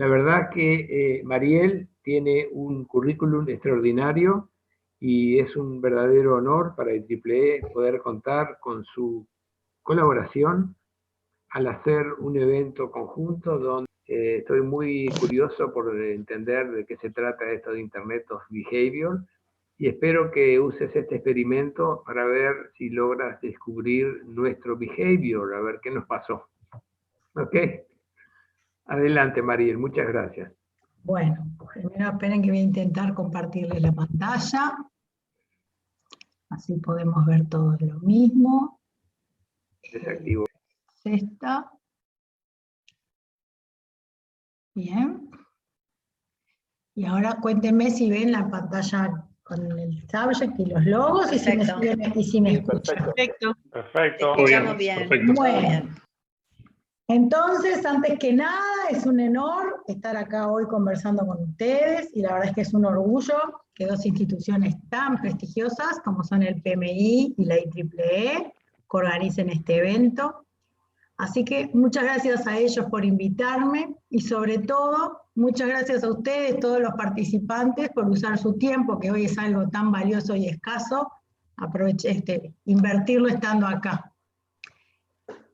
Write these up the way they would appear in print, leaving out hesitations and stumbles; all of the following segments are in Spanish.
La verdad que Mariel tiene un currículum extraordinario y es un verdadero honor para el IEEE poder contar con su colaboración al hacer un evento conjunto donde estoy muy curioso por entender de qué se trata esto de Internet of Behavior y espero que uses este experimento para ver si logras descubrir nuestro behavior, a ver qué nos pasó. ¿Ok? Adelante, Mariel, muchas gracias. Bueno, primero esperen que voy a intentar compartirles la pantalla. Así podemos ver todo lo mismo. Desactivo. Esta. Bien. Y ahora cuéntenme si ven la pantalla con el subject y los logos y si me escuchan. Perfecto. Perfecto. Escuchamos bien. Perfecto. Bueno. Entonces, antes que nada, es un honor estar acá hoy conversando con ustedes, y la verdad es que es un orgullo que dos instituciones tan prestigiosas como son el PMI y la IEEE organicen este evento. Así que muchas gracias a ellos por invitarme, y sobre todo, muchas gracias a ustedes, todos los participantes, por usar su tiempo, que hoy es algo tan valioso y escaso, invertirlo estando acá.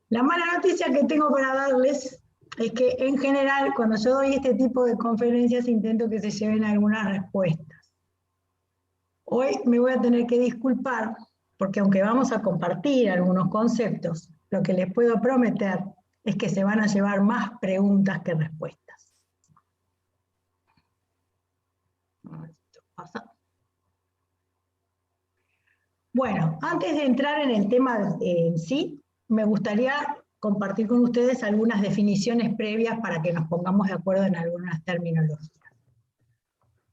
La mala noticia que tengo para darles es que en general cuando yo doy este tipo de conferencias intento que se lleven algunas respuestas. Hoy me voy a tener que disculpar porque aunque vamos a compartir algunos conceptos, lo que les puedo prometer es que se van a llevar más preguntas que respuestas. Esto pasa. Bueno, antes de entrar en el tema en sí, me gustaría compartir con ustedes algunas definiciones previas para que nos pongamos de acuerdo en algunas terminologías.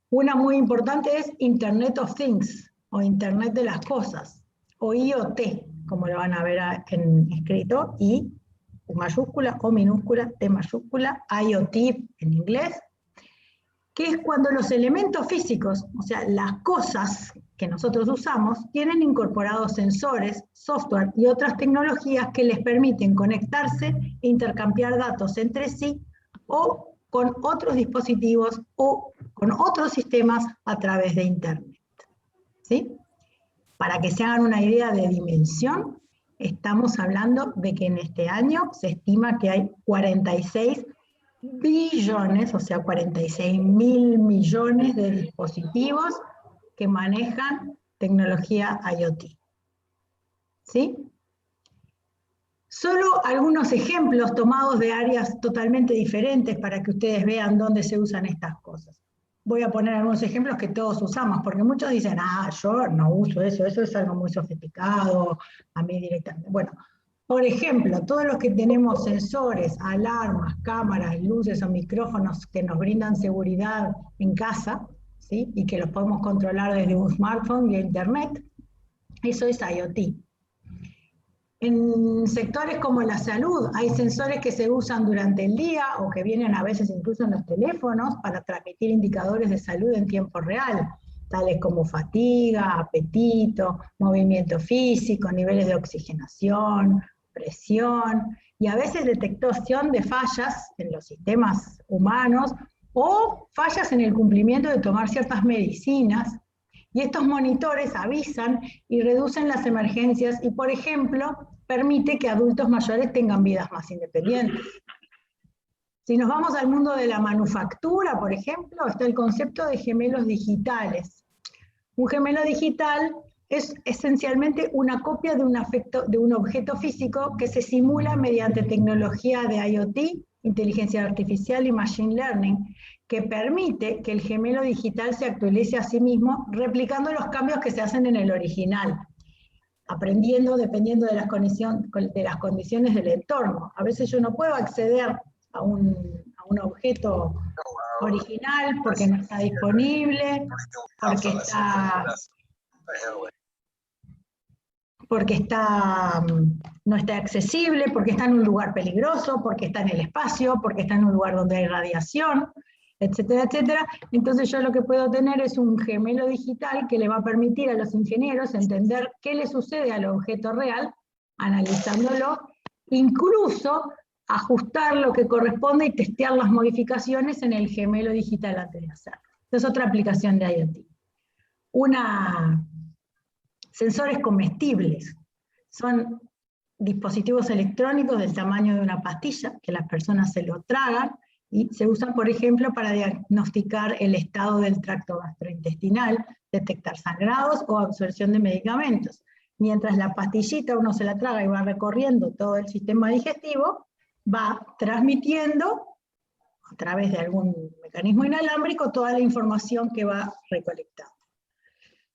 Una muy importante es Internet of Things, o Internet de las Cosas, o IoT, como lo van a ver en escrito, I mayúscula, O minúscula, T mayúscula, IoT en inglés, que es cuando los elementos físicos, o sea, las cosas que nosotros usamos, tienen incorporados sensores, software y otras tecnologías que les permiten conectarse e intercambiar datos entre sí o con otros dispositivos o con otros sistemas a través de Internet. ¿Sí? Para que se hagan una idea de dimensión, estamos hablando de que en este año se estima que hay 46 billones, o sea, 46.000 millones de dispositivos que manejan tecnología IoT. ¿Sí? Solo algunos ejemplos tomados de áreas totalmente diferentes para que ustedes vean dónde se usan estas cosas. Voy a poner algunos ejemplos que todos usamos, porque muchos dicen, yo no uso eso, eso es algo muy sofisticado, a mí directamente. Bueno, por ejemplo, todos los que tenemos sensores, alarmas, cámaras, luces o micrófonos que nos brindan seguridad en casa, ¿sí? Y que los podemos controlar desde un smartphone y internet, eso es IoT. En sectores como la salud, hay sensores que se usan durante el día o que vienen a veces incluso en los teléfonos para transmitir indicadores de salud en tiempo real, tales como fatiga, apetito, movimiento físico, niveles de oxigenación, presión, y a veces detección de fallas en los sistemas humanos o fallas en el cumplimiento de tomar ciertas medicinas. Y estos monitores avisan y reducen las emergencias y, por ejemplo, permite que adultos mayores tengan vidas más independientes. Si nos vamos al mundo de la manufactura, por ejemplo, está el concepto de gemelos digitales. Un gemelo digital es esencialmente una copia de un objeto físico que se simula mediante tecnología de IoT, inteligencia artificial y machine learning, que permite que el gemelo digital se actualice a sí mismo, replicando los cambios que se hacen en el original, aprendiendo dependiendo de las condiciones del entorno. A veces yo no puedo acceder a un objeto original porque no está disponible, porque no está accesible, porque está en un lugar peligroso, porque está en el espacio, porque está en un lugar donde hay radiación, etcétera, etcétera. Entonces yo lo que puedo tener es un gemelo digital que le va a permitir a los ingenieros entender qué le sucede al objeto real, analizándolo, incluso ajustar lo que corresponde y testear las modificaciones en el gemelo digital antes de hacerlo. Esta es otra aplicación de IoT. Sensores comestibles. Son dispositivos electrónicos del tamaño de una pastilla, que las personas se lo tragan, y se usan, por ejemplo, para diagnosticar el estado del tracto gastrointestinal, detectar sangrados o absorción de medicamentos. Mientras la pastillita uno se la traga y va recorriendo todo el sistema digestivo, va transmitiendo a través de algún mecanismo inalámbrico toda la información que va recolectando.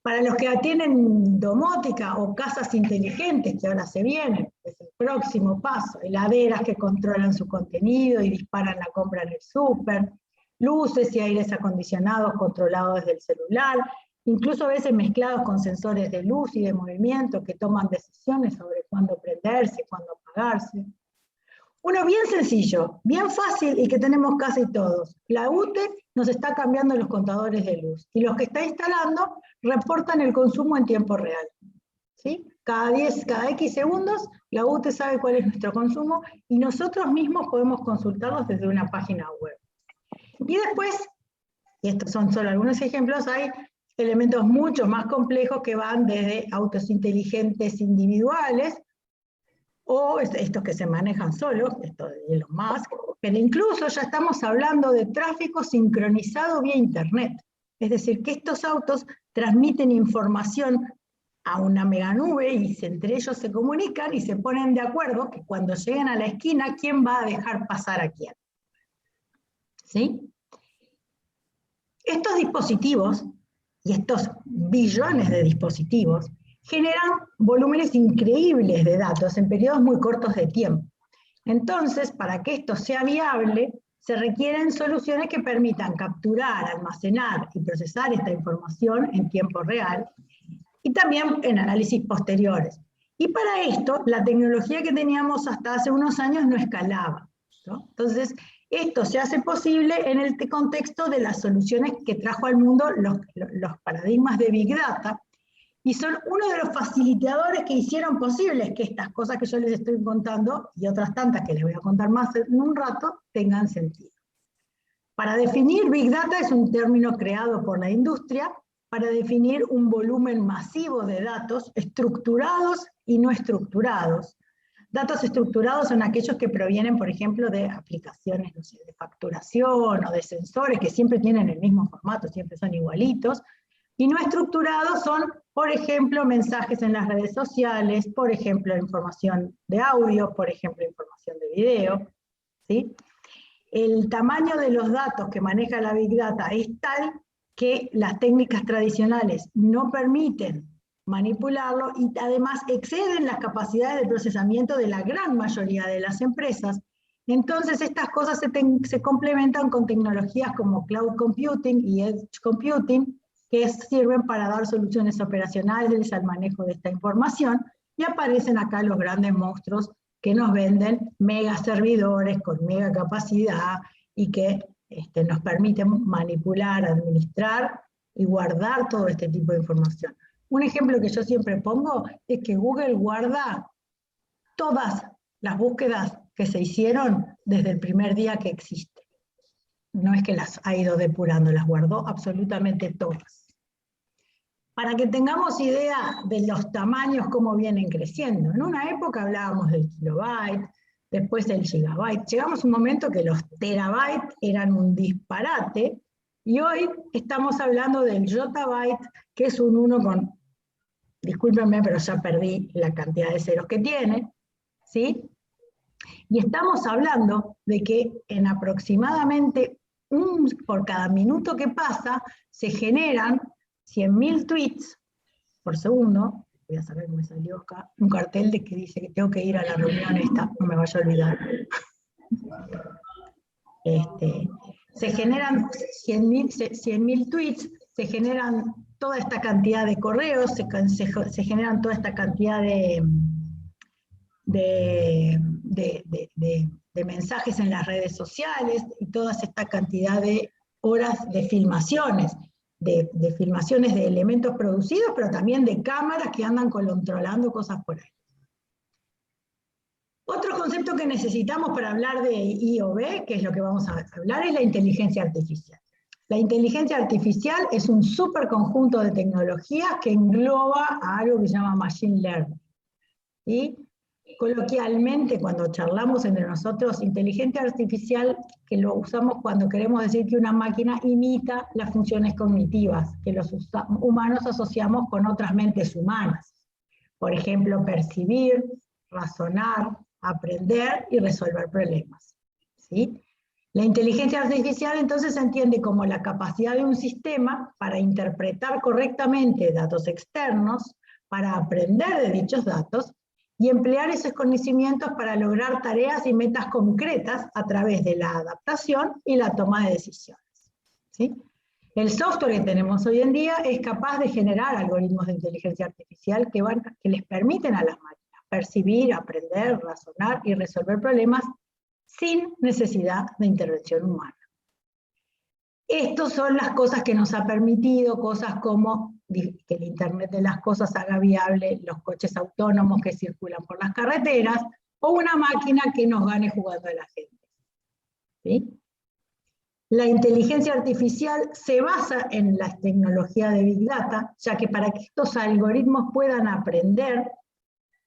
Para los que tienen domótica o casas inteligentes, que ahora se vienen, es el próximo paso, heladeras que controlan su contenido y disparan la compra en el súper, luces y aires acondicionados controlados desde el celular, incluso a veces mezclados con sensores de luz y de movimiento que toman decisiones sobre cuándo prenderse, cuándo apagarse. Uno bien sencillo, bien fácil y que tenemos casi todos. La UTE nos está cambiando los contadores de luz y los que está instalando reportan el consumo en tiempo real. ¿Sí? Cada X segundos la UTE sabe cuál es nuestro consumo y nosotros mismos podemos consultarlos desde una página web. Y después, y estos son solo algunos ejemplos, hay elementos mucho más complejos que van desde autos inteligentes individuales, o estos que se manejan solos, esto de Elon Musk, pero incluso ya estamos hablando de tráfico sincronizado vía internet. Es decir, que estos autos transmiten información a una meganube y entre ellos se comunican y se ponen de acuerdo que cuando lleguen a la esquina, ¿quién va a dejar pasar a quién? ¿Sí? Estos dispositivos, y estos billones de dispositivos, generan volúmenes increíbles de datos en periodos muy cortos de tiempo. Entonces, para que esto sea viable, se requieren soluciones que permitan capturar, almacenar y procesar esta información en tiempo real, y también en análisis posteriores. Y para esto, la tecnología que teníamos hasta hace unos años no escalaba, ¿no? Entonces, esto se hace posible en el contexto de las soluciones que trajo al mundo los paradigmas de Big Data, y son uno de los facilitadores que hicieron posibles que estas cosas que yo les estoy contando, y otras tantas que les voy a contar más en un rato, tengan sentido. Para definir Big Data es un término creado por la industria para definir un volumen masivo de datos estructurados y no estructurados. Datos estructurados son aquellos que provienen, por ejemplo, de aplicaciones, no sé, de facturación o de sensores que siempre tienen el mismo formato, siempre son igualitos. Y no estructurados son, por ejemplo, mensajes en las redes sociales, por ejemplo, información de audio, por ejemplo, información de video, ¿sí? El tamaño de los datos que maneja la Big Data es tal que las técnicas tradicionales no permiten manipularlo y además exceden las capacidades de procesamiento de la gran mayoría de las empresas. Entonces estas cosas se complementan con tecnologías como cloud computing y edge computing, que sirven para dar soluciones operacionales al manejo de esta información, y aparecen acá los grandes monstruos que nos venden mega servidores con mega capacidad y que nos permiten manipular, administrar y guardar todo este tipo de información. Un ejemplo que yo siempre pongo es que Google guarda todas las búsquedas que se hicieron desde el primer día que existe. No es que las ha ido depurando, las guardó absolutamente todas. Para que tengamos idea de los tamaños, cómo vienen creciendo. En una época hablábamos del kilobyte, después del gigabyte. Llegamos a un momento que los terabytes eran un disparate, y hoy estamos hablando del yottabyte, que es un 1 con, discúlpenme, pero ya perdí la cantidad de ceros que tiene, ¿sí? Y estamos hablando de que en aproximadamente por cada minuto que pasa, se generan 100.000 tweets por segundo. Voy a saber cómo me salió acá un cartel de que dice que tengo que ir a la reunión esta, no me vaya a olvidar. Se generan 100.000 tweets, se generan toda esta cantidad de correos, se generan toda esta cantidad de mensajes en las redes sociales, y toda esta cantidad de horas de filmaciones, de filmaciones de elementos producidos, pero también de cámaras que andan controlando cosas por ahí. Otro concepto que necesitamos para hablar de IoB, que es lo que vamos a hablar, es la inteligencia artificial. La inteligencia artificial es un superconjunto de tecnologías que engloba a algo que se llama machine learning. ¿Sí? Coloquialmente, cuando charlamos entre nosotros, inteligencia artificial, que lo usamos cuando queremos decir que una máquina imita las funciones cognitivas que los humanos asociamos con otras mentes humanas. Por ejemplo, percibir, razonar, aprender y resolver problemas. ¿Sí? La inteligencia artificial entonces se entiende como la capacidad de un sistema para interpretar correctamente datos externos, para aprender de dichos datos y emplear esos conocimientos para lograr tareas y metas concretas a través de la adaptación y la toma de decisiones. ¿Sí? El software que tenemos hoy en día es capaz de generar algoritmos de inteligencia artificial que les permiten a las máquinas percibir, aprender, razonar y resolver problemas sin necesidad de intervención humana. Estas son las cosas que nos ha permitido, cosas como que el Internet de las cosas haga viable los coches autónomos que circulan por las carreteras, o una máquina que nos gane jugando a la gente. ¿Sí? La inteligencia artificial se basa en la tecnología de Big Data, ya que para que estos algoritmos puedan aprender,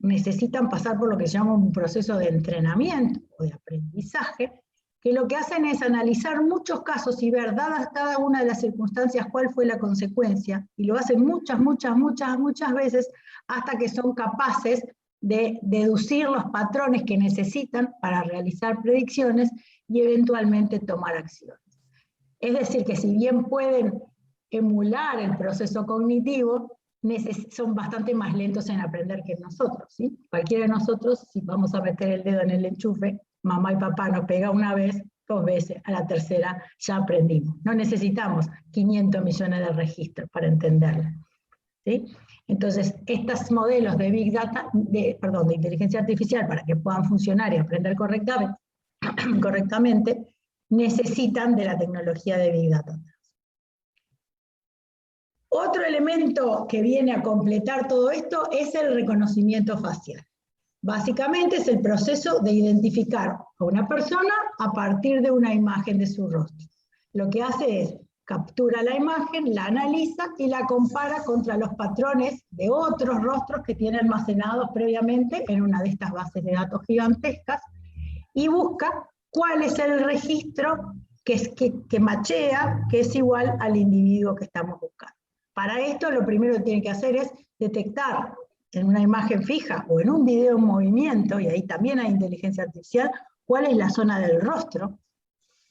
necesitan pasar por lo que se llama un proceso de entrenamiento o de aprendizaje, que lo que hacen es analizar muchos casos y ver, dadas cada una de las circunstancias, cuál fue la consecuencia, y lo hacen muchas veces, hasta que son capaces de deducir los patrones que necesitan para realizar predicciones y eventualmente tomar acciones. Es decir, que si bien pueden emular el proceso cognitivo, son bastante más lentos en aprender que nosotros, ¿sí? Cualquiera de nosotros, si vamos a meter el dedo en el enchufe, mamá y papá nos pega una vez, 2 veces, a la tercera ya aprendimos. No necesitamos 500 millones de registros para entenderlo, ¿sí? Entonces, estos modelos de Big Data, de inteligencia artificial, para que puedan funcionar y aprender correctamente, necesitan de la tecnología de Big Data. Otro elemento que viene a completar todo esto es el reconocimiento facial. Básicamente es el proceso de identificar a una persona a partir de una imagen de su rostro. Lo que hace es captura la imagen, la analiza y la compara contra los patrones de otros rostros que tiene almacenados previamente en una de estas bases de datos gigantescas y busca cuál es el registro que machea, que es igual al individuo que estamos buscando. Para esto lo primero que tiene que hacer es detectar en una imagen fija o en un video en movimiento, y ahí también hay inteligencia artificial, cuál es la zona del rostro.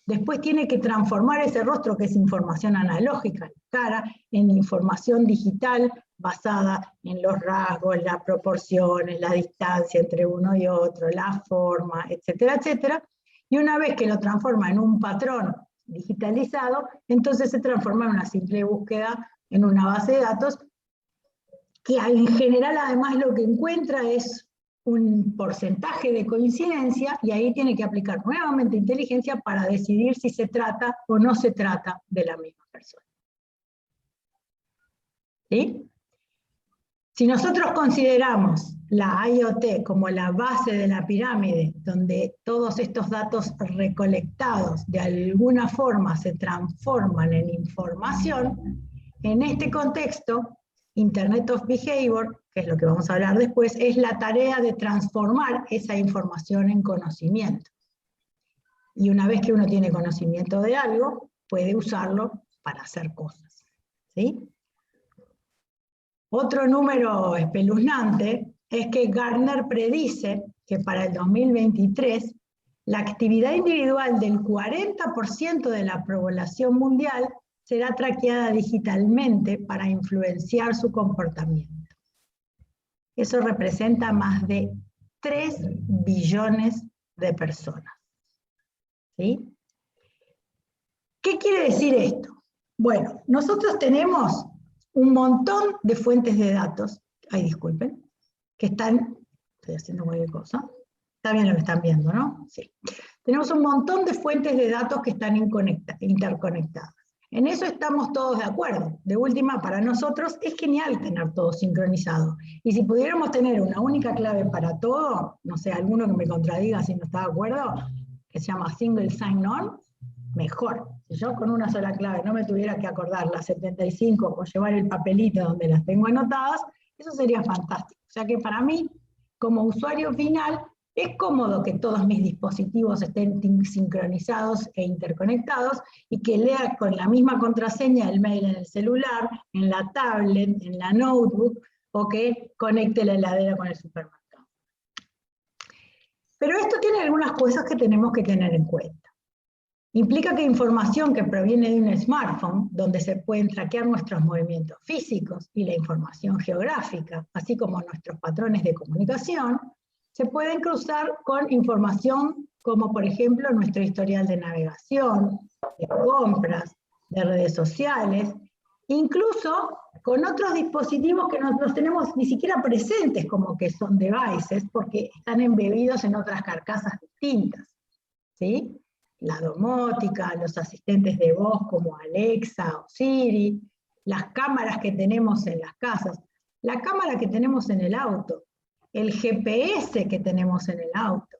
Después tiene que transformar ese rostro, que es información analógica, la cara, en información digital basada en los rasgos, las proporciones, la distancia entre uno y otro, la forma, etcétera, etcétera. Y una vez que lo transforma en un patrón digitalizado, entonces se transforma en una simple búsqueda en una base de datos, que en general además lo que encuentra es un porcentaje de coincidencia, y ahí tiene que aplicar nuevamente inteligencia para decidir si se trata o no se trata de la misma persona. ¿Sí? Si nosotros consideramos la IoT como la base de la pirámide, donde todos estos datos recolectados de alguna forma se transforman en información, en este contexto, Internet of Behavior, que es lo que vamos a hablar después, es la tarea de transformar esa información en conocimiento. Y una vez que uno tiene conocimiento de algo, puede usarlo para hacer cosas. ¿Sí? Otro número espeluznante es que Gartner predice que para el 2023 la actividad individual del 40% de la población mundial será traqueada digitalmente para influenciar su comportamiento. Eso representa más de 3 billones de personas. ¿Sí? ¿Qué quiere decir esto? Bueno, nosotros tenemos un montón de fuentes de datos, disculpen, que están, estoy haciendo cualquier cosa, está bien lo que están viendo, ¿no? Sí. Tenemos un montón de fuentes de datos que están interconectadas. En eso estamos todos de acuerdo. De última, para nosotros es genial tener todo sincronizado. Y si pudiéramos tener una única clave para todo, no sé, alguno que me contradiga si no está de acuerdo, que se llama Single Sign-On, mejor. Si yo con una sola clave no me tuviera que acordar las 75 o llevar el papelito donde las tengo anotadas, eso sería fantástico. O sea que para mí, como usuario final, es cómodo que todos mis dispositivos estén sincronizados e interconectados y que lea con la misma contraseña el mail en el celular, en la tablet, en la notebook, o que conecte la heladera con el supermercado. Pero esto tiene algunas cosas que tenemos que tener en cuenta. Implica que información que proviene de un smartphone, donde se pueden traquear nuestros movimientos físicos y la información geográfica, así como nuestros patrones de comunicación, se pueden cruzar con información como, por ejemplo, nuestro historial de navegación, de compras, de redes sociales, incluso con otros dispositivos que no los tenemos ni siquiera presentes como que son devices, porque están embebidos en otras carcasas distintas, ¿sí? La domótica, los asistentes de voz como Alexa o Siri, las cámaras que tenemos en las casas, la cámara que tenemos en el auto, el GPS que tenemos en el auto.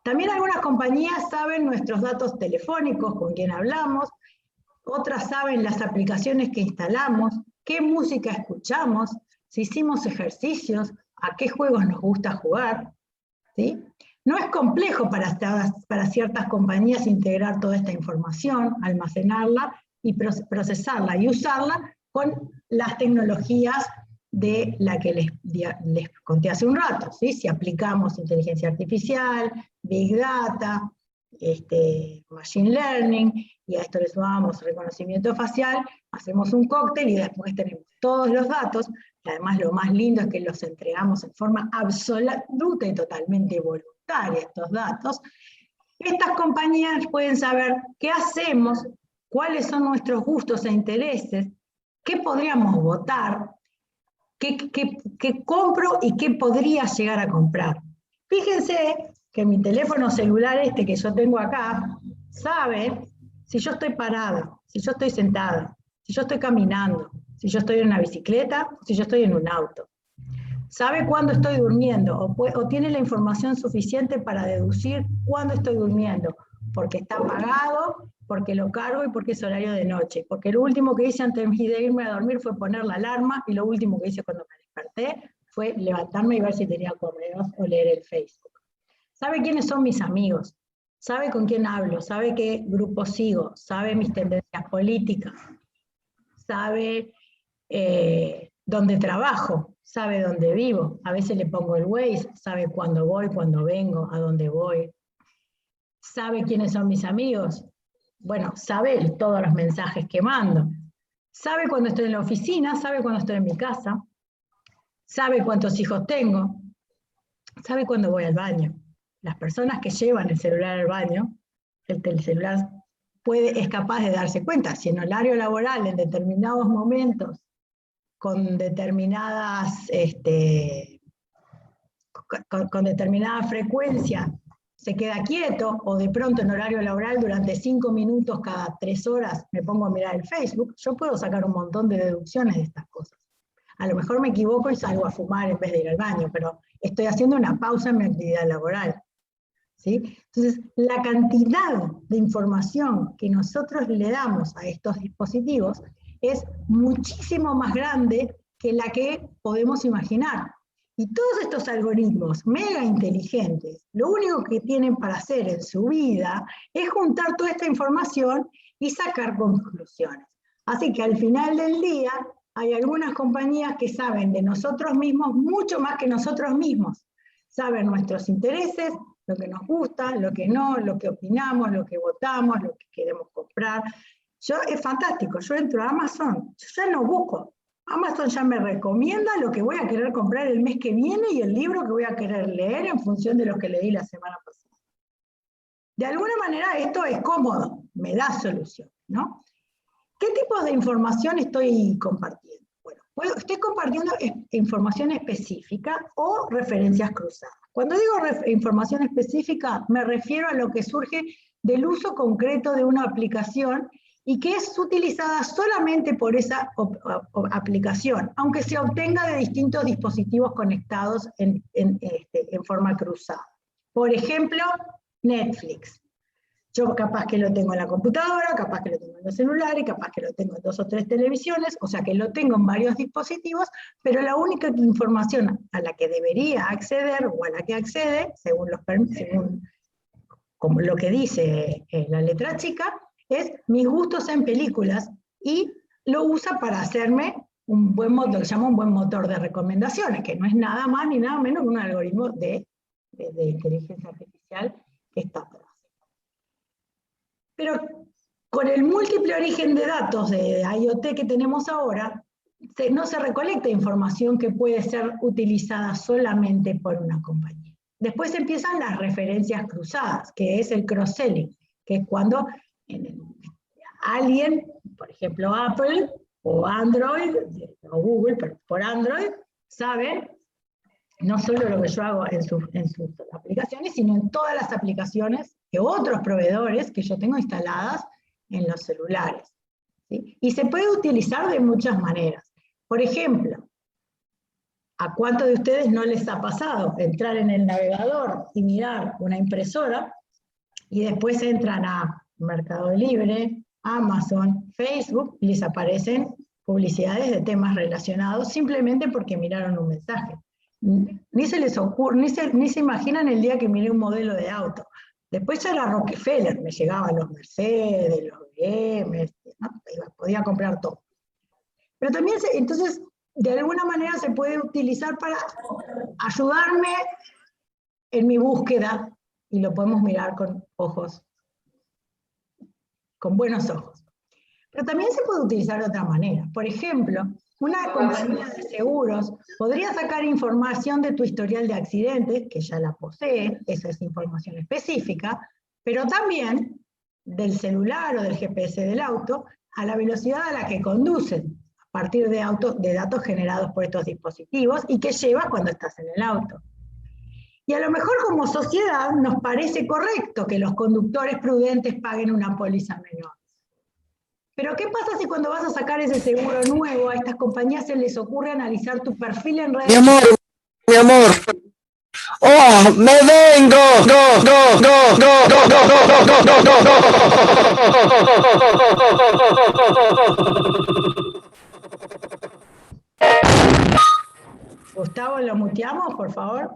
También algunas compañías saben nuestros datos telefónicos, con quién hablamos, otras saben las aplicaciones que instalamos, qué música escuchamos, si hicimos ejercicios, a qué juegos nos gusta jugar, ¿sí? No es complejo para ciertas compañías integrar toda esta información, almacenarla y procesarla y usarla con las tecnologías de la que les conté hace un rato, ¿sí? Si aplicamos inteligencia artificial, Big Data, Machine Learning, y a esto le sumamos reconocimiento facial, hacemos un cóctel y después tenemos todos los datos, y además lo más lindo es que los entregamos en forma absoluta y totalmente voluntaria estos datos. Estas compañías pueden saber qué hacemos, cuáles son nuestros gustos e intereses, qué podríamos votar, qué compro y qué podría llegar a comprar. Fíjense que mi teléfono celular que yo tengo acá, sabe si yo estoy parada, si yo estoy sentada, si yo estoy caminando, si yo estoy en una bicicleta, si yo estoy en un auto. Sabe cuándo estoy durmiendo, o tiene la información suficiente para deducir cuándo estoy durmiendo, porque está apagado, porque lo cargo y porque es horario de noche. Porque lo último que hice antes de irme a dormir fue poner la alarma, y lo último que hice cuando me desperté fue levantarme y ver si tenía correos o leer el Facebook. Sabe quiénes son mis amigos, sabe con quién hablo, sabe qué grupo sigo, sabe mis tendencias políticas, sabe dónde trabajo, sabe dónde vivo. A veces le pongo el Waze, sabe cuándo voy, cuándo vengo, a dónde voy. Sabe quiénes son mis amigos. Bueno, sabe todos los mensajes que mando. Sabe cuando estoy en la oficina, sabe cuando estoy en mi casa. Sabe cuántos hijos tengo. Sabe cuándo voy al baño. Las personas que llevan el celular al baño, el celular es capaz de darse cuenta si en horario laboral, en determinados momentos, con determinadas con determinada frecuencia se queda quieto, o de pronto en horario laboral durante 5 minutos cada 3 horas me pongo a mirar el Facebook. Yo puedo sacar un montón de deducciones de estas cosas. A lo mejor me equivoco y salgo a fumar en vez de ir al baño, pero estoy haciendo una pausa en mi actividad laboral, ¿sí? Entonces, la cantidad de información que nosotros le damos a estos dispositivos es muchísimo más grande que la que podemos imaginar. Y todos estos algoritmos mega inteligentes, lo único que tienen para hacer en su vida es juntar toda esta información y sacar conclusiones. Así que al final del día hay algunas compañías que saben de nosotros mismos mucho más que nosotros mismos. Saben nuestros intereses, lo que nos gusta, lo que no, lo que opinamos, lo que votamos, lo que queremos comprar. Es fantástico, yo entro a Amazon, yo ya no busco. Amazon ya me recomienda lo que voy a querer comprar el mes que viene y el libro que voy a querer leer en función de lo que leí la semana pasada. De alguna manera esto es cómodo, me da solución, ¿no? ¿Qué tipos de información estoy compartiendo? Bueno, estoy compartiendo información específica o referencias cruzadas. Cuando digo información específica, me refiero a lo que surge del uso concreto de una aplicación y que es utilizada solamente por esa aplicación, aunque se obtenga de distintos dispositivos conectados en forma cruzada. Por ejemplo, Netflix. Yo capaz que lo tengo en la computadora, capaz que lo tengo en los celulares, capaz que lo tengo en 2 o 3 televisiones, o sea que lo tengo en varios dispositivos, pero la única información a la que debería acceder, o a la que accede, según como lo que dice la letra chica, es mis gustos en películas, y lo usa para hacerme un buen motor, lo que se llama un buen motor de recomendaciones, que no es nada más ni nada menos que un algoritmo de inteligencia artificial que está atrás. Pero con el múltiple origen de datos de IoT que tenemos ahora, no se recolecta información que puede ser utilizada solamente por una compañía. Después empiezan las referencias cruzadas, que es el cross-selling, que es cuando alguien, por ejemplo Apple o Android, o Google, pero por Android, saben no solo lo que yo hago en sus aplicaciones, sino en todas las aplicaciones de otros proveedores que yo tengo instaladas en los celulares, ¿sí? Y se puede utilizar de muchas maneras. Por ejemplo, ¿a cuántos de ustedes no les ha pasado entrar en el navegador y mirar una impresora y después entran a Mercado Libre, Amazon, Facebook y les aparecen publicidades de temas relacionados simplemente porque miraron un mensaje? Ni se les ocurre, ni se imaginan el día que miré un modelo de auto. Después ya era Rockefeller, me llegaban los Mercedes, los BM, ¿no? Podía comprar todo. Pero también, entonces, de alguna manera se puede utilizar para ayudarme en mi búsqueda, y lo podemos mirar con ojos, con buenos ojos. Pero también se puede utilizar de otra manera. Por ejemplo, una compañía de seguros podría sacar información de tu historial de accidentes, que ya la posee, esa es información específica, pero también del celular o del GPS del auto, a la velocidad a la que conducen, a partir de datos generados por estos dispositivos y que llevas cuando estás en el auto. Y a lo mejor como sociedad nos parece correcto que los conductores prudentes paguen una póliza menor. Pero ¿qué pasa si cuando vas a sacar ese seguro nuevo a estas compañías se les ocurre analizar tu perfil en redes? Mi amor. ¡Oh, me vengo! Gustavo, ¿lo muteamos, por favor?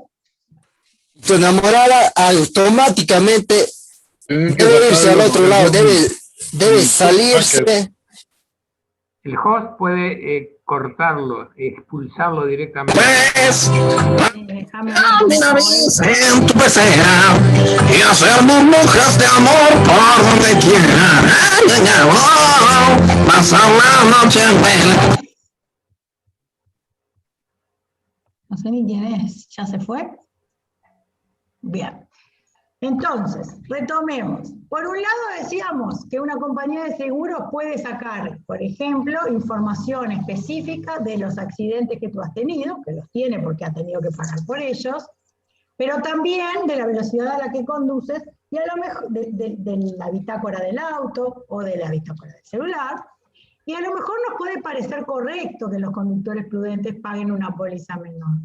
Tu enamorada automáticamente debe irse al otro lado, debe salirse. El host puede cortarlo, expulsarlo directamente. Una vez en tu pecera y hacer burbujas de amor por donde quiera. Pasar la noche en vela. No sé ni quién es, ¿ya se fue? Bien. Entonces, retomemos. Por un lado decíamos que una compañía de seguros puede sacar, por ejemplo, información específica de los accidentes que tú has tenido, que los tiene porque ha tenido que pagar por ellos, pero también de la velocidad a la que conduces y a lo mejor de la bitácora del auto o de la bitácora del celular. Y a lo mejor nos puede parecer correcto que los conductores prudentes paguen una póliza menor.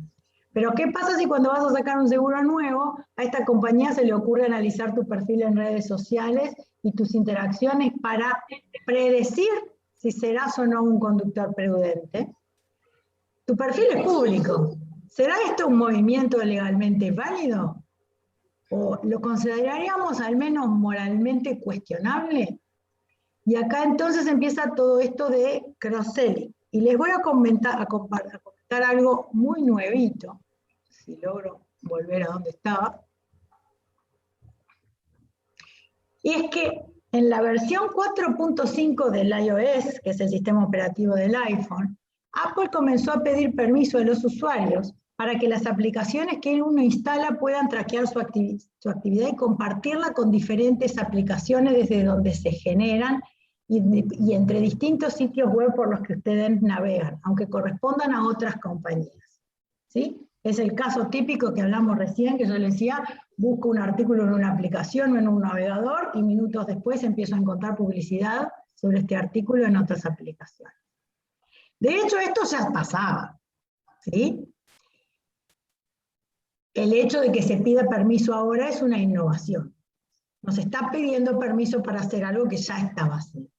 Pero ¿qué pasa si cuando vas a sacar un seguro nuevo, a esta compañía se le ocurre analizar tu perfil en redes sociales y tus interacciones para predecir si serás o no un conductor prudente? Tu perfil es público. ¿Será esto un movimiento legalmente válido? ¿O lo consideraríamos al menos moralmente cuestionable? Y acá entonces empieza todo esto de cross-selling. Y les voy a comentar algo muy nuevito, si logro volver a donde estaba. Y es que en la versión 4.5 del iOS, que es el sistema operativo del iPhone, Apple comenzó a pedir permiso a los usuarios para que las aplicaciones que uno instala puedan traquear su actividad y compartirla con diferentes aplicaciones desde donde se generan y entre distintos sitios web por los que ustedes navegan, aunque correspondan a otras compañías. ¿Sí? Es el caso típico que hablamos recién, que yo les decía, busco un artículo en una aplicación o en un navegador y minutos después empiezo a encontrar publicidad sobre este artículo en otras aplicaciones. De hecho, esto ya pasaba, ¿sí? El hecho de que se pida permiso ahora es una innovación. Nos está pidiendo permiso para hacer algo que ya estaba haciendo,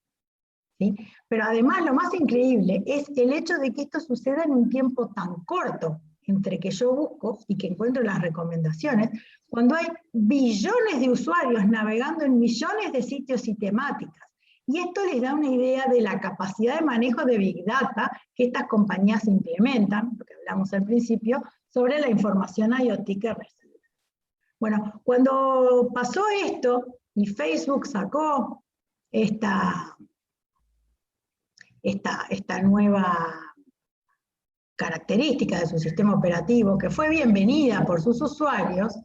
¿sí? Pero además lo más increíble es el hecho de que esto suceda en un tiempo tan corto entre que yo busco y que encuentro las recomendaciones, cuando hay billones de usuarios navegando en millones de sitios y temáticas. Y esto les da una idea de la capacidad de manejo de Big Data que estas compañías implementan, lo que hablamos al principio, sobre la información IoT que reciben. Bueno, cuando pasó esto y Facebook sacó esta nueva característica de su sistema operativo, que fue bienvenida por sus usuarios,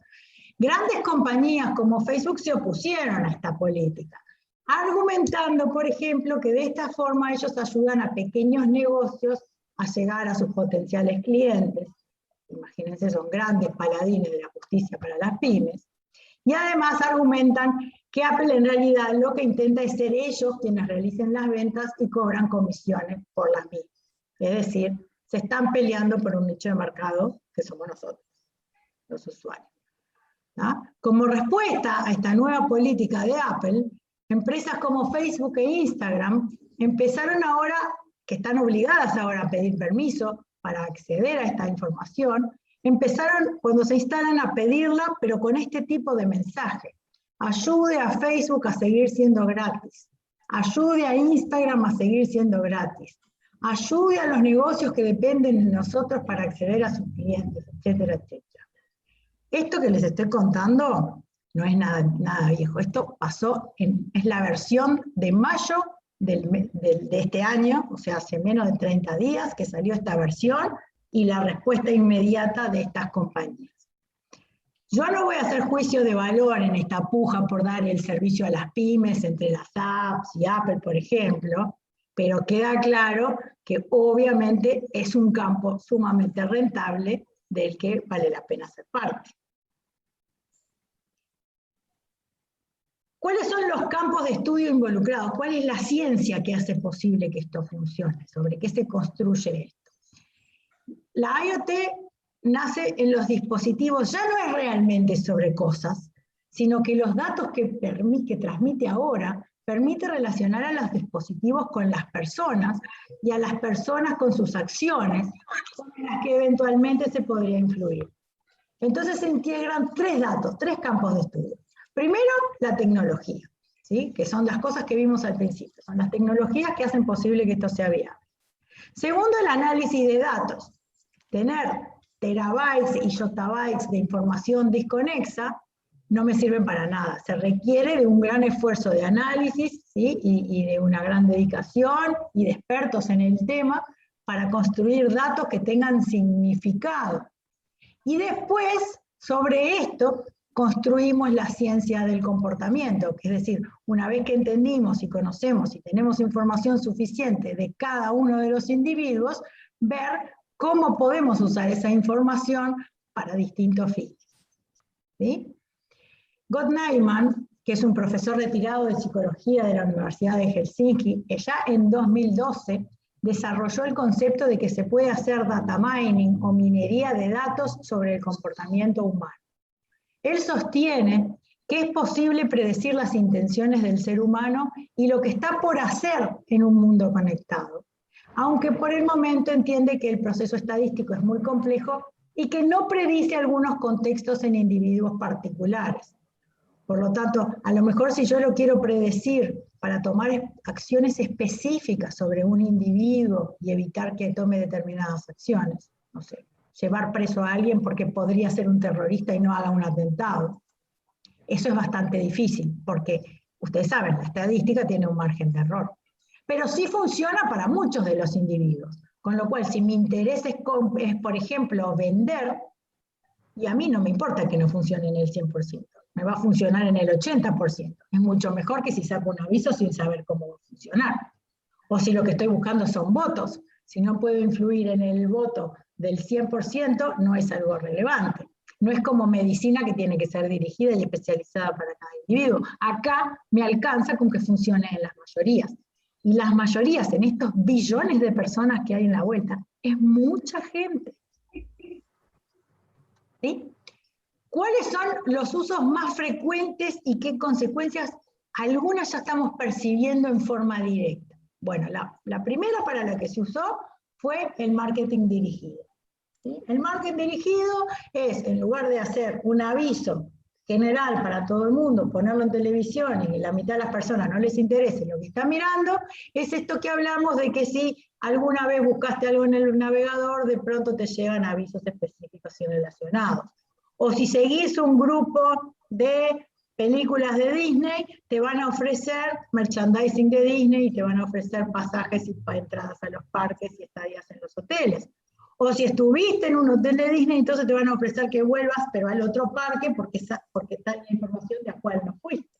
grandes compañías como Facebook se opusieron a esta política, argumentando, por ejemplo, que de esta forma ellos ayudan a pequeños negocios a llegar a sus potenciales clientes. Imagínense, son grandes paladines de la justicia para las pymes. Y además argumentan que Apple en realidad lo que intenta es ser ellos quienes realicen las ventas y cobran comisiones por las mismas. Es decir, se están peleando por un nicho de mercado que somos nosotros, los usuarios, ¿no? Como respuesta a esta nueva política de Apple, empresas como Facebook e Instagram empezaron ahora, que están obligadas ahora a pedir permiso para acceder a esta información, empezaron cuando se instalan a pedirla, pero con este tipo de mensaje: ayude a Facebook a seguir siendo gratis, ayude a Instagram a seguir siendo gratis, ayude a los negocios que dependen de nosotros para acceder a sus clientes, etcétera, etcétera. Esto que les estoy contando no es nada viejo. Esto pasó, es la versión de mayo de este año, o sea, hace menos de 30 días que salió esta versión y la respuesta inmediata de estas compañías. Yo no voy a hacer juicio de valor en esta puja por dar el servicio a las pymes entre las apps y Apple, por ejemplo, pero queda claro que obviamente es un campo sumamente rentable del que vale la pena ser parte. ¿Cuáles son los campos de estudio involucrados? ¿Cuál es la ciencia que hace posible que esto funcione? ¿Sobre qué se construye esto? La IoT nace en los dispositivos, ya no es realmente sobre cosas, sino que los datos que transmite ahora permite relacionar a los dispositivos con las personas y a las personas con sus acciones, con las que eventualmente se podría influir. Entonces se integran tres campos de estudio. Primero, la tecnología, ¿sí? Que son las cosas que vimos al principio, son las tecnologías que hacen posible que esto sea viable. Segundo, el análisis de datos. Tener terabytes y yottabytes de información desconexa no me sirven para nada. Se requiere de un gran esfuerzo de análisis, ¿sí? y de una gran dedicación y de expertos en el tema para construir datos que tengan significado. Y después, sobre esto, construimos la ciencia del comportamiento, que es decir, una vez que entendimos y conocemos y tenemos información suficiente de cada uno de los individuos, ver cómo podemos usar esa información para distintos fines. ¿Sí? Gottneiman, que es un profesor retirado de psicología de la Universidad de Helsinki, que ya en 2012 desarrolló el concepto de que se puede hacer data mining o minería de datos sobre el comportamiento humano. Él sostiene que es posible predecir las intenciones del ser humano y lo que está por hacer en un mundo conectado, aunque por el momento entiende que el proceso estadístico es muy complejo y que no predice algunos contextos en individuos particulares. Por lo tanto, a lo mejor si yo lo quiero predecir para tomar acciones específicas sobre un individuo y evitar que tome determinadas acciones, no sé, llevar preso a alguien porque podría ser un terrorista y no haga un atentado. Eso es bastante difícil, porque ustedes saben, la estadística tiene un margen de error. Pero sí funciona para muchos de los individuos. Con lo cual, si mi interés es por ejemplo, vender, y a mí no me importa que no funcione en el 100%, me va a funcionar en el 80%. Es mucho mejor que si saco un aviso sin saber cómo va a funcionar. O si lo que estoy buscando son votos. Si no puedo influir en el voto del 100%, no es algo relevante. No es como medicina que tiene que ser dirigida y especializada para cada individuo. Acá me alcanza con que funcione en las mayorías. Y las mayorías en estos billones de personas que hay en la vuelta, es mucha gente. ¿Sí? ¿Cuáles son los usos más frecuentes y qué consecuencias? Algunas ya estamos percibiendo en forma directa. Bueno, la primera para la que se usó fue el marketing dirigido. ¿Sí? El marketing dirigido es, en lugar de hacer un aviso general para todo el mundo, ponerlo en televisión y la mitad de las personas no les interese lo que están mirando, es esto que hablamos de que si alguna vez buscaste algo en el navegador, de pronto te llegan avisos específicos y relacionados. O si seguís un grupo de películas de Disney, te van a ofrecer merchandising de Disney y te van a ofrecer pasajes y entradas a los parques y estadías en los hoteles. O si estuviste en un hotel de Disney, entonces te van a ofrecer que vuelvas, pero al otro parque, porque está la información de la cual no fuiste.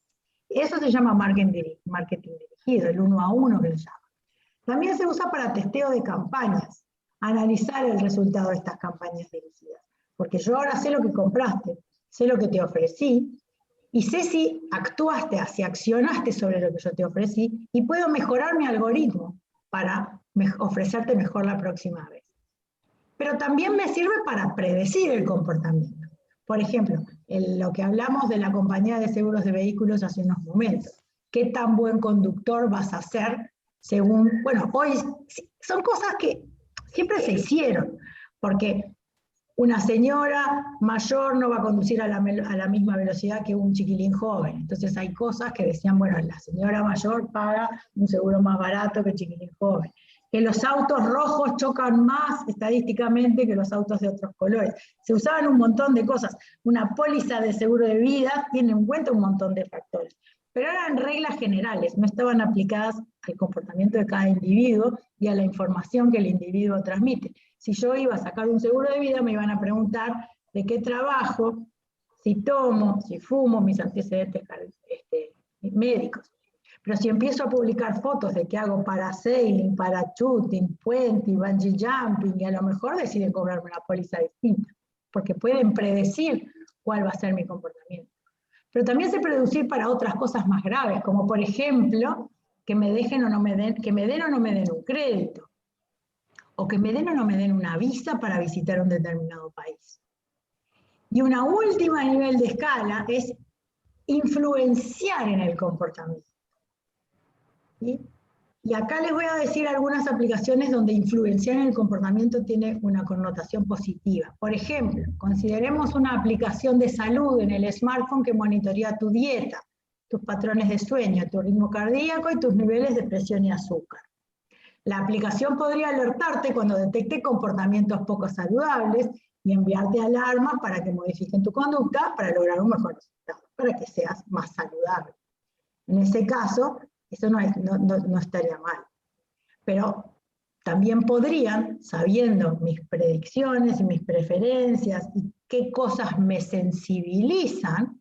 Eso se llama marketing dirigido, el 1 a 1 que se llama. También se usa para testeo de campañas, analizar el resultado de estas campañas dirigidas. Porque yo ahora sé lo que compraste, sé lo que te ofrecí, y sé si actuaste, si accionaste sobre lo que yo te ofrecí, y puedo mejorar mi algoritmo para ofrecerte mejor la próxima vez. Pero también me sirve para predecir el comportamiento. Por ejemplo, lo que hablamos de la compañía de seguros de vehículos hace unos momentos. ¿Qué tan buen conductor vas a ser según... Bueno, hoy son cosas que siempre se hicieron, porque una señora mayor no va a conducir a la misma velocidad que un chiquilín joven. Entonces hay cosas que decían, bueno, la señora mayor paga un seguro más barato que el chiquilín joven. Que los autos rojos chocan más estadísticamente que los autos de otros colores. Se usaban un montón de cosas. Una póliza de seguro de vida tiene en cuenta un montón de factores. Pero eran reglas generales, no estaban aplicadas al comportamiento de cada individuo y a la información que el individuo transmite. Si yo iba a sacar un seguro de vida, me iban a preguntar de qué trabajo, si tomo, si fumo, mis antecedentes médicos. Pero si empiezo a publicar fotos de que hago parasailing, parachuting, puente, bungee jumping, y a lo mejor deciden cobrarme una póliza distinta, porque pueden predecir cuál va a ser mi comportamiento. Pero también se puede producir para otras cosas más graves, como por ejemplo, que me dejen o no me den, que me den o no me den un crédito, o que me den o no me den una visa para visitar un determinado país. Y una última nivel de escala es influenciar en el comportamiento. ¿Sí? Y acá les voy a decir algunas aplicaciones donde influenciar en el comportamiento tiene una connotación positiva. Por ejemplo, consideremos una aplicación de salud en el smartphone que monitorea tu dieta, tus patrones de sueño, tu ritmo cardíaco y tus niveles de presión y azúcar. La aplicación podría alertarte cuando detecte comportamientos poco saludables y enviarte alarmas para que modifiquen tu conducta para lograr un mejor resultado, para que seas más saludable. En ese caso, eso no estaría mal. Pero también podrían, sabiendo mis predicciones y mis preferencias y qué cosas me sensibilizan,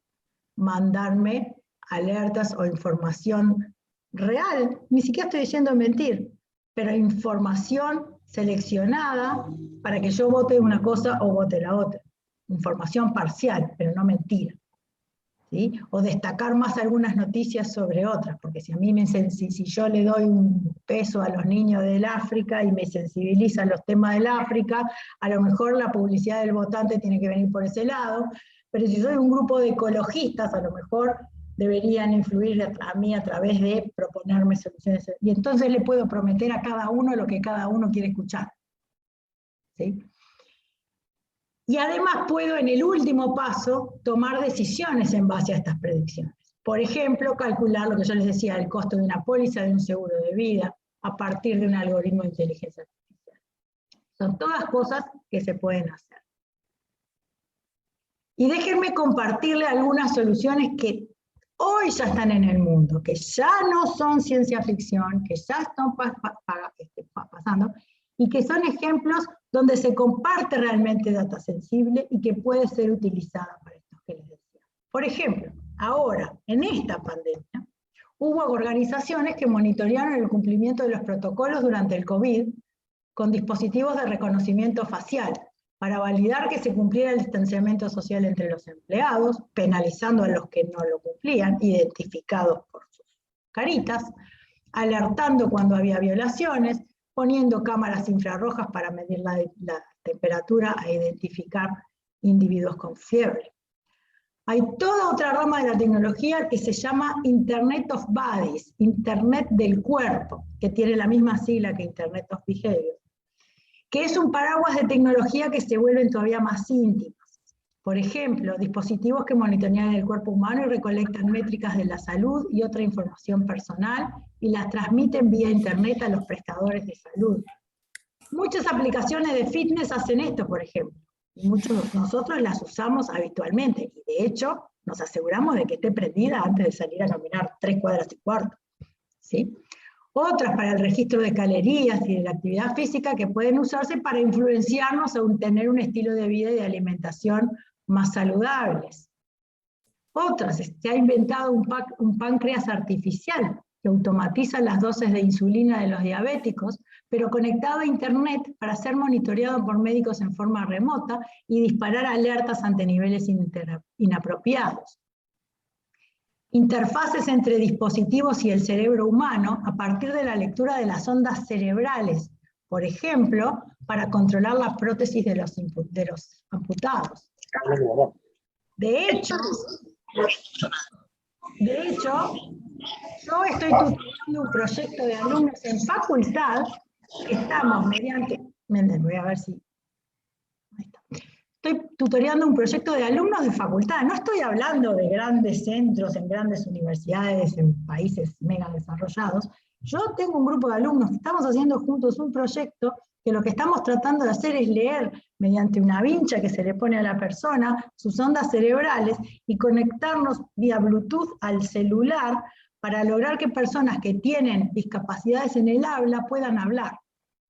mandarme alertas o información real. Ni siquiera estoy diciendo mentir, pero información seleccionada para que yo vote una cosa o vote la otra. Información parcial, pero no mentira. ¿Sí? O destacar más algunas noticias sobre otras, porque si a mí si yo le doy un peso a los niños del África y me sensibilizan los temas del África, a lo mejor la publicidad del votante tiene que venir por ese lado, pero si soy un grupo de ecologistas, a lo mejor deberían influir a mí a través de proponerme soluciones, y entonces le puedo prometer a cada uno lo que cada uno quiere escuchar. ¿Sí? Y además puedo, en el último paso, tomar decisiones en base a estas predicciones. Por ejemplo, calcular lo que yo les decía, el costo de una póliza de un seguro de vida, a partir de un algoritmo de inteligencia artificial. Son todas cosas que se pueden hacer. Y déjenme compartirle algunas soluciones que hoy ya están en el mundo, que ya no son ciencia ficción, que ya están pasando, y que son ejemplos donde se comparte realmente data sensible y que puede ser utilizada para esto que les decía. Por ejemplo, ahora, en esta pandemia, hubo organizaciones que monitorearon el cumplimiento de los protocolos durante el COVID con dispositivos de reconocimiento facial para validar que se cumpliera el distanciamiento social entre los empleados, penalizando a los que no lo cumplían, identificados por sus caritas, alertando cuando había violaciones, poniendo cámaras infrarrojas para medir la temperatura e identificar individuos con fiebre. Hay toda otra rama de la tecnología que se llama Internet of Bodies, Internet del cuerpo, que tiene la misma sigla que Internet of Behavior, que es un paraguas de tecnología que se vuelven todavía más íntimas. Por ejemplo, dispositivos que monitorean el cuerpo humano y recolectan métricas de la salud y otra información personal y las transmiten vía Internet a los prestadores de salud. Muchas aplicaciones de fitness hacen esto, por ejemplo. Y muchos de nosotros las usamos habitualmente, y de hecho nos aseguramos de que esté prendida antes de salir a caminar 3 cuadras y cuarto, ¿sí? Otras para el registro de calorías y de la actividad física que pueden usarse para influenciarnos a tener un estilo de vida y de alimentación más saludables. Otras, se ha inventado un páncreas artificial que automatiza las dosis de insulina de los diabéticos, pero conectado a Internet para ser monitoreado por médicos en forma remota y disparar alertas ante niveles inapropiados. Interfaces entre dispositivos y el cerebro humano a partir de la lectura de las ondas cerebrales, por ejemplo, para controlar la prótesis de los amputados. De hecho, yo estoy tutoriando un proyecto de alumnos en facultad que estamos voy a ver si... Ahí está. Estoy tutoriando un proyecto de alumnos de facultad, no estoy hablando de grandes centros en grandes universidades en países mega desarrollados. Yo tengo un grupo de alumnos que estamos haciendo juntos un proyecto que lo que estamos tratando de hacer es leer mediante una vincha que se le pone a la persona sus ondas cerebrales y conectarnos vía Bluetooth al celular para lograr que personas que tienen discapacidades en el habla puedan hablar.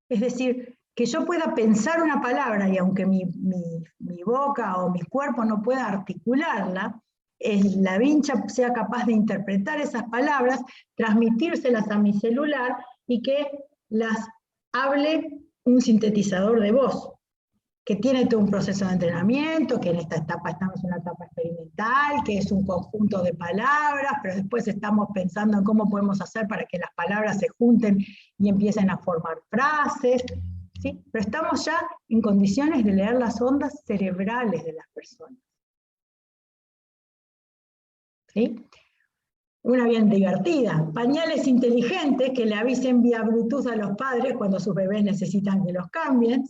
Es decir, que yo pueda pensar una palabra y aunque mi boca o mi cuerpo no pueda articularla, la vincha sea capaz de interpretar esas palabras, transmitírselas a mi celular y que las hable un sintetizador de voz, que tiene todo un proceso de entrenamiento, que en esta etapa estamos en una etapa experimental, que es un conjunto de palabras, pero después estamos pensando en cómo podemos hacer para que las palabras se junten y empiecen a formar frases, ¿sí? Pero estamos ya en condiciones de leer las ondas cerebrales de las personas. ¿Sí? Una bien divertida. Pañales inteligentes que le avisen vía Bluetooth a los padres cuando sus bebés necesitan que los cambien.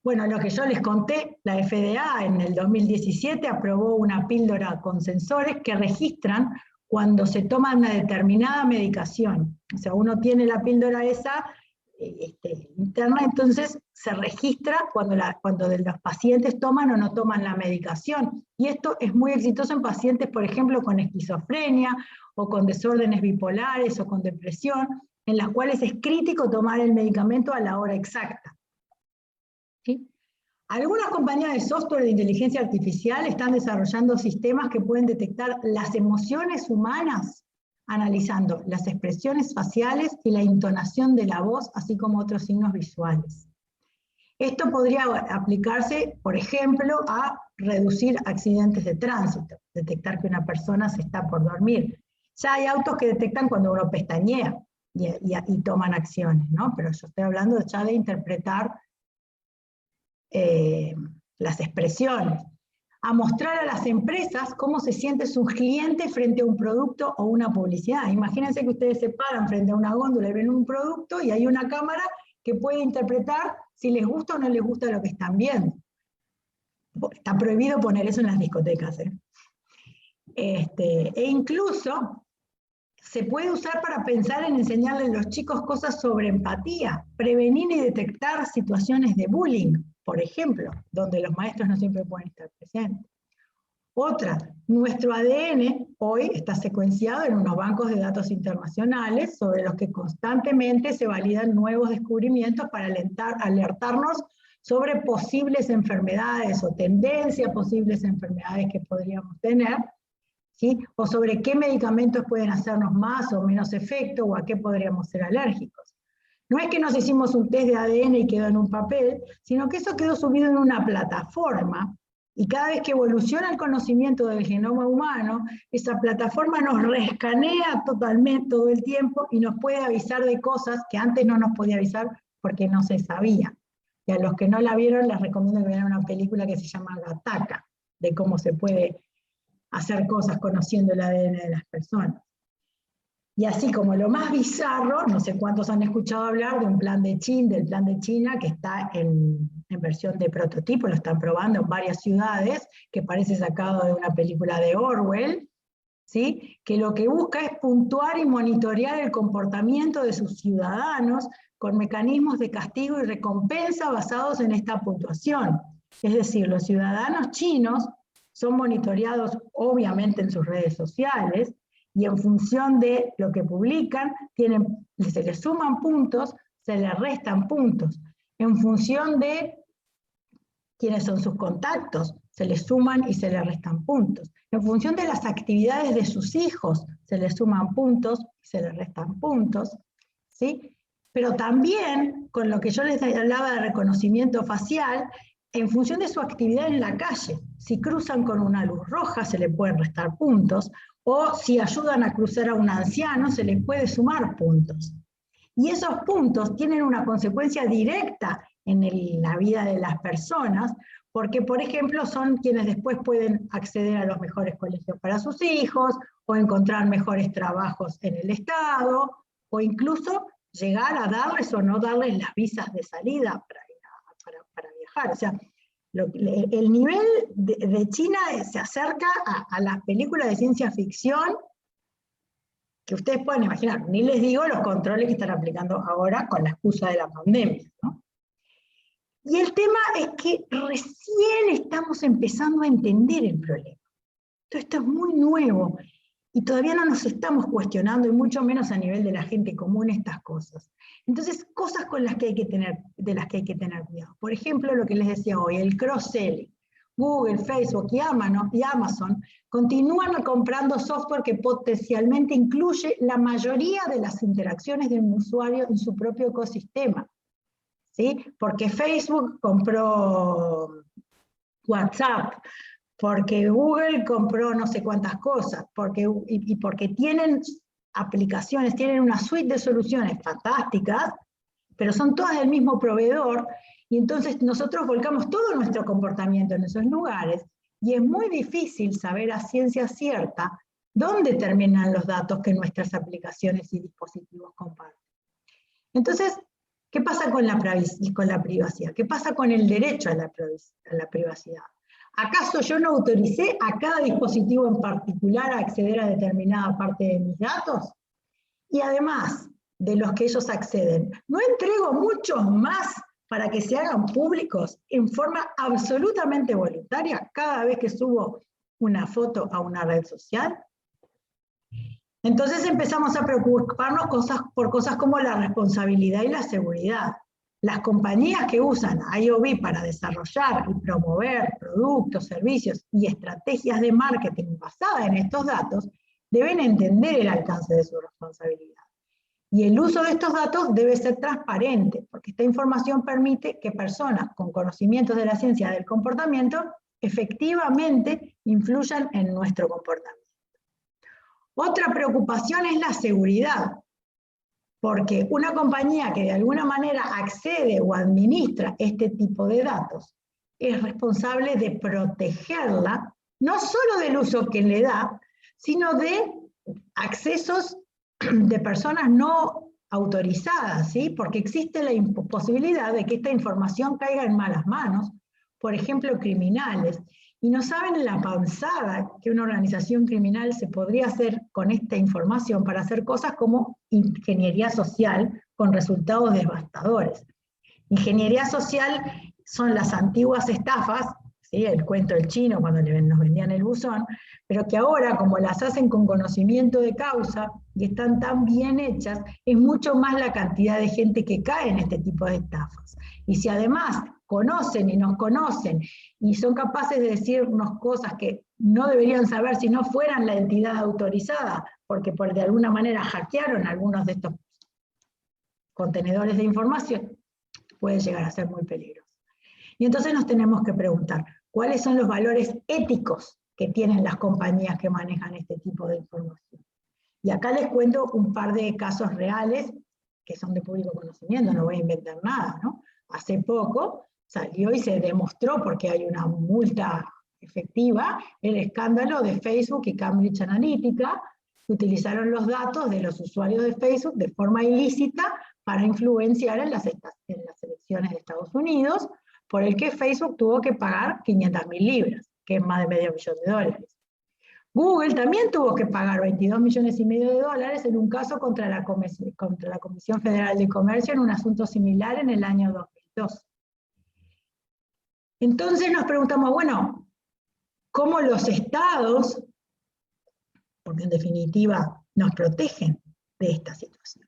Bueno, lo que yo les conté, la FDA en el 2017 aprobó una píldora con sensores que registran cuando se toma una determinada medicación. O sea, uno tiene la píldora esa interna, entonces se registra cuando los pacientes toman o no toman la medicación. Y esto es muy exitoso en pacientes, por ejemplo, con esquizofrenia, o con desórdenes bipolares, o con depresión, en las cuales es crítico tomar el medicamento a la hora exacta. ¿Sí? Algunas compañías de software de inteligencia artificial están desarrollando sistemas que pueden detectar las emociones humanas analizando las expresiones faciales y la entonación de la voz, así como otros signos visuales. Esto podría aplicarse, por ejemplo, a reducir accidentes de tránsito, detectar que una persona se está por dormir. Ya hay autos que detectan cuando uno pestañea y toman acciones, ¿no? Pero yo estoy hablando ya de interpretar las expresiones, a mostrar a las empresas cómo se siente su cliente frente a un producto o una publicidad. Imagínense que ustedes se paran frente a una góndola y ven un producto y hay una cámara que puede interpretar si les gusta o no les gusta lo que están viendo. Está prohibido poner eso en las discotecas. E incluso se puede usar para pensar en enseñarle a los chicos cosas sobre empatía, prevenir y detectar situaciones de bullying, por ejemplo, donde los maestros no siempre pueden estar presentes. Otra, nuestro ADN hoy está secuenciado en unos bancos de datos internacionales sobre los que constantemente se validan nuevos descubrimientos para alertarnos sobre posibles enfermedades o tendencia a posibles enfermedades que podríamos tener, ¿sí? O sobre qué medicamentos pueden hacernos más o menos efecto o a qué podríamos ser alérgicos. No es que nos hicimos un test de ADN y quedó en un papel, sino que eso quedó subido en una plataforma Y cada vez que evoluciona el conocimiento del genoma humano, esa plataforma nos reescanea totalmente todo el tiempo y nos puede avisar de cosas que antes no nos podía avisar porque no se sabía. Y a los que no la vieron, les recomiendo que vean una película que se llama Gattaca, de cómo se puede hacer cosas conociendo el ADN de las personas. Y así como lo más bizarro, no sé cuántos han escuchado hablar de un plan de China, del plan de China, que está en versión de prototipo, lo están probando en varias ciudades, que parece sacado de una película de Orwell, ¿sí? Que lo que busca es puntuar y monitorear el comportamiento de sus ciudadanos con mecanismos de castigo y recompensa basados en esta puntuación. Es decir, los ciudadanos chinos son monitoreados obviamente en sus redes sociales, y en función de lo que publican, se les suman puntos, se les restan puntos. En función de quiénes son sus contactos, se les suman y se les restan puntos. En función de las actividades de sus hijos, se les suman puntos y se les restan puntos, ¿sí? Pero también, con lo que yo les hablaba de reconocimiento facial, en función de su actividad en la calle. Si cruzan con una luz roja, se les pueden restar puntos, o si ayudan a cruzar a un anciano, se les puede sumar puntos. Y esos puntos tienen una consecuencia directa en la vida de las personas, porque, por ejemplo, son quienes después pueden acceder a los mejores colegios para sus hijos, o encontrar mejores trabajos en el Estado, o incluso llegar a darles o no darles las visas de salida para viajar. O sea, el nivel de China se acerca a las películas de ciencia ficción que ustedes pueden imaginar. Ni les digo los controles que están aplicando ahora con la excusa de la pandemia, ¿no? Y el tema es que recién estamos empezando a entender el problema. Esto es muy nuevo y todavía no nos estamos cuestionando, y mucho menos a nivel de la gente común, estas cosas. Entonces, cosas de las que hay que tener cuidado. Por ejemplo, lo que les decía hoy, el cross-selling. Google, Facebook y Amazon continúan comprando software que potencialmente incluye la mayoría de las interacciones de un usuario en su propio ecosistema, ¿sí? Porque Facebook compró WhatsApp, porque Google compró no sé cuántas cosas, y porque tienen aplicaciones, tienen una suite de soluciones fantásticas, pero son todas del mismo proveedor, y entonces nosotros volcamos todo nuestro comportamiento en esos lugares, y es muy difícil saber a ciencia cierta dónde terminan los datos que nuestras aplicaciones y dispositivos comparten. Entonces, ¿qué pasa con la privacidad? ¿Qué pasa con el derecho a la privacidad? ¿Acaso yo no autoricé a cada dispositivo en particular a acceder a determinada parte de mis datos? Y además de los que ellos acceden, ¿no entrego muchos más para que se hagan públicos en forma absolutamente voluntaria cada vez que subo una foto a una red social? Entonces empezamos a preocuparnos por cosas como la responsabilidad y la seguridad. Las compañías que usan IoV para desarrollar y promover productos, servicios y estrategias de marketing basadas en estos datos deben entender el alcance de su responsabilidad. Y el uso de estos datos debe ser transparente, porque esta información permite que personas con conocimientos de la ciencia del comportamiento efectivamente influyan en nuestro comportamiento. Otra preocupación es la seguridad, porque una compañía que de alguna manera accede o administra este tipo de datos es responsable de protegerla, no solo del uso que le da, sino de accesos de personas no autorizadas, ¿sí? Porque existe la posibilidad de que esta información caiga en malas manos, por ejemplo, criminales. Y no saben la avanzada que una organización criminal se podría hacer con esta información para hacer cosas como ingeniería social con resultados devastadores. Ingeniería social son las antiguas estafas, ¿sí? El cuento del chino cuando nos vendían el buzón, pero que ahora, como las hacen con conocimiento de causa y están tan bien hechas, es mucho más la cantidad de gente que cae en este tipo de estafas. Y si además conocen y nos conocen y son capaces de decirnos cosas que no deberían saber si no fueran la entidad autorizada, porque de alguna manera hackearon algunos de estos contenedores de información, puede llegar a ser muy peligroso. Y entonces nos tenemos que preguntar, cuáles son los valores éticos que tienen las compañías que manejan este tipo de información. Y acá les cuento un par de casos reales que son de público conocimiento, no voy a inventar nada, ¿no? Hace poco salió y se demostró, porque hay una multa efectiva, el escándalo de Facebook y Cambridge Analytica, que utilizaron los datos de los usuarios de Facebook de forma ilícita para influenciar en las elecciones de Estados Unidos, por el que Facebook tuvo que pagar 500.000 libras, que es más de medio millón de dólares. Google también tuvo que pagar 22,5 millones de dólares en un caso contra la Comisión Federal de Comercio en un asunto similar en el año 2002. Entonces nos preguntamos, bueno, ¿cómo los estados, porque en definitiva nos protegen de esta situación?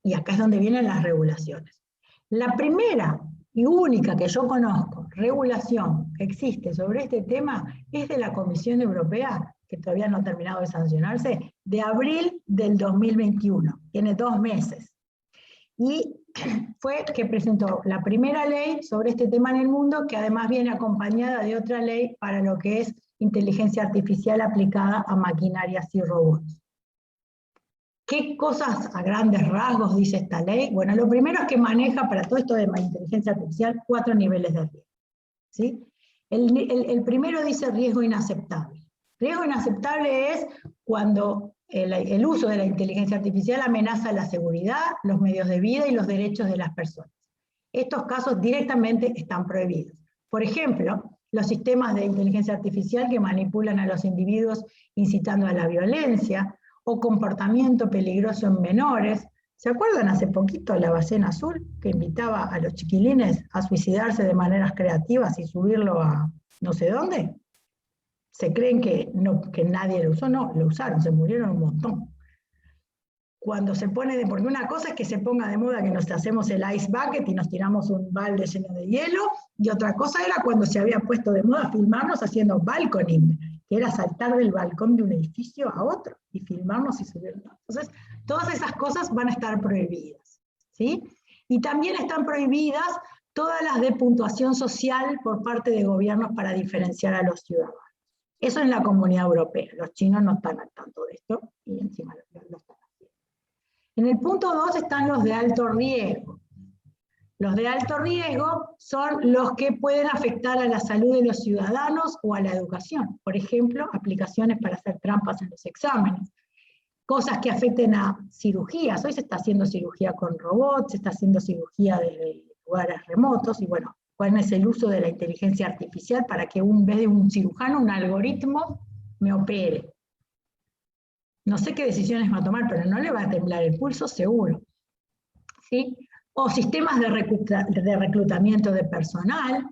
Y acá es donde vienen las regulaciones. La primera y única que yo conozco, regulación que existe sobre este tema, es de la Comisión Europea, que todavía no ha terminado de sancionarse, de abril del 2021, tiene 2 meses. Y fue que presentó la primera ley sobre este tema en el mundo, que además viene acompañada de otra ley para lo que es inteligencia artificial aplicada a maquinarias y robots. ¿Qué cosas a grandes rasgos dice esta ley? Bueno, lo primero es que maneja para todo esto de inteligencia artificial 4 niveles de riesgo, ¿sí? El primero dice riesgo inaceptable. Riesgo inaceptable es cuando el uso de la inteligencia artificial amenaza la seguridad, los medios de vida y los derechos de las personas. Estos casos directamente están prohibidos. Por ejemplo, los sistemas de inteligencia artificial que manipulan a los individuos incitando a la violencia, o comportamiento peligroso en menores. ¿Se acuerdan hace poquito la ballena azul que invitaba a los chiquilines a suicidarse de maneras creativas y subirlo a no sé dónde? ¿Se creen que nadie lo usó? No, lo usaron, se murieron un montón. Cuando se pone de, porque una cosa es que se ponga de moda que nos hacemos el ice bucket y nos tiramos un balde lleno de hielo, y otra cosa era cuando se había puesto de moda filmarnos haciendo balconing, que era saltar del balcón de un edificio a otro y filmarnos y subirnos. Entonces, todas esas cosas van a estar prohibidas, ¿sí? Y también están prohibidas todas las de puntuación social por parte de gobiernos para diferenciar a los ciudadanos. Eso en la Comunidad Europea. Los chinos no están al tanto de esto y encima lo están haciendo. En el punto 2 están los de alto riesgo. Los de alto riesgo son los que pueden afectar a la salud de los ciudadanos o a la educación. Por ejemplo, aplicaciones para hacer trampas en los exámenes. Cosas que afecten a cirugías. Hoy se está haciendo cirugía con robots, se está haciendo cirugía desde lugares remotos, y bueno, ¿cuál es el uso de la inteligencia artificial para que en vez de un cirujano, un algoritmo me opere? No sé qué decisiones va a tomar, pero no le va a temblar el pulso seguro, ¿sí? O sistemas de reclutamiento de personal.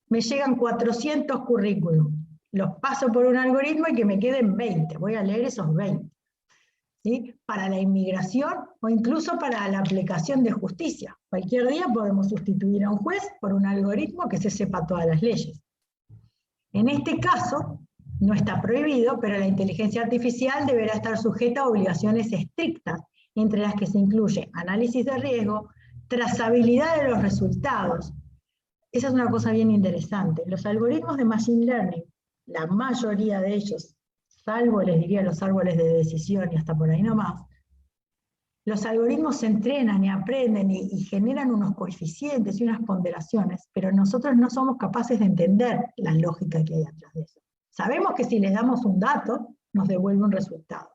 Me llegan 400 currículum, los paso por un algoritmo y que me queden 20, voy a leer esos 20. ¿Sí? Para la inmigración o incluso para la aplicación de justicia. Cualquier día podemos sustituir a un juez por un algoritmo que se sepa todas las leyes. En este caso, no está prohibido, pero la inteligencia artificial deberá estar sujeta a obligaciones estrictas, entre las que se incluye análisis de riesgo, trazabilidad de los resultados. Esa es una cosa bien interesante. Los algoritmos de Machine Learning, la mayoría de ellos, salvo les diría los árboles de decisión y hasta por ahí nomás, los algoritmos se entrenan y aprenden y generan unos coeficientes y unas ponderaciones, pero nosotros no somos capaces de entender la lógica que hay atrás de eso. Sabemos que si les damos un dato, nos devuelve un resultado.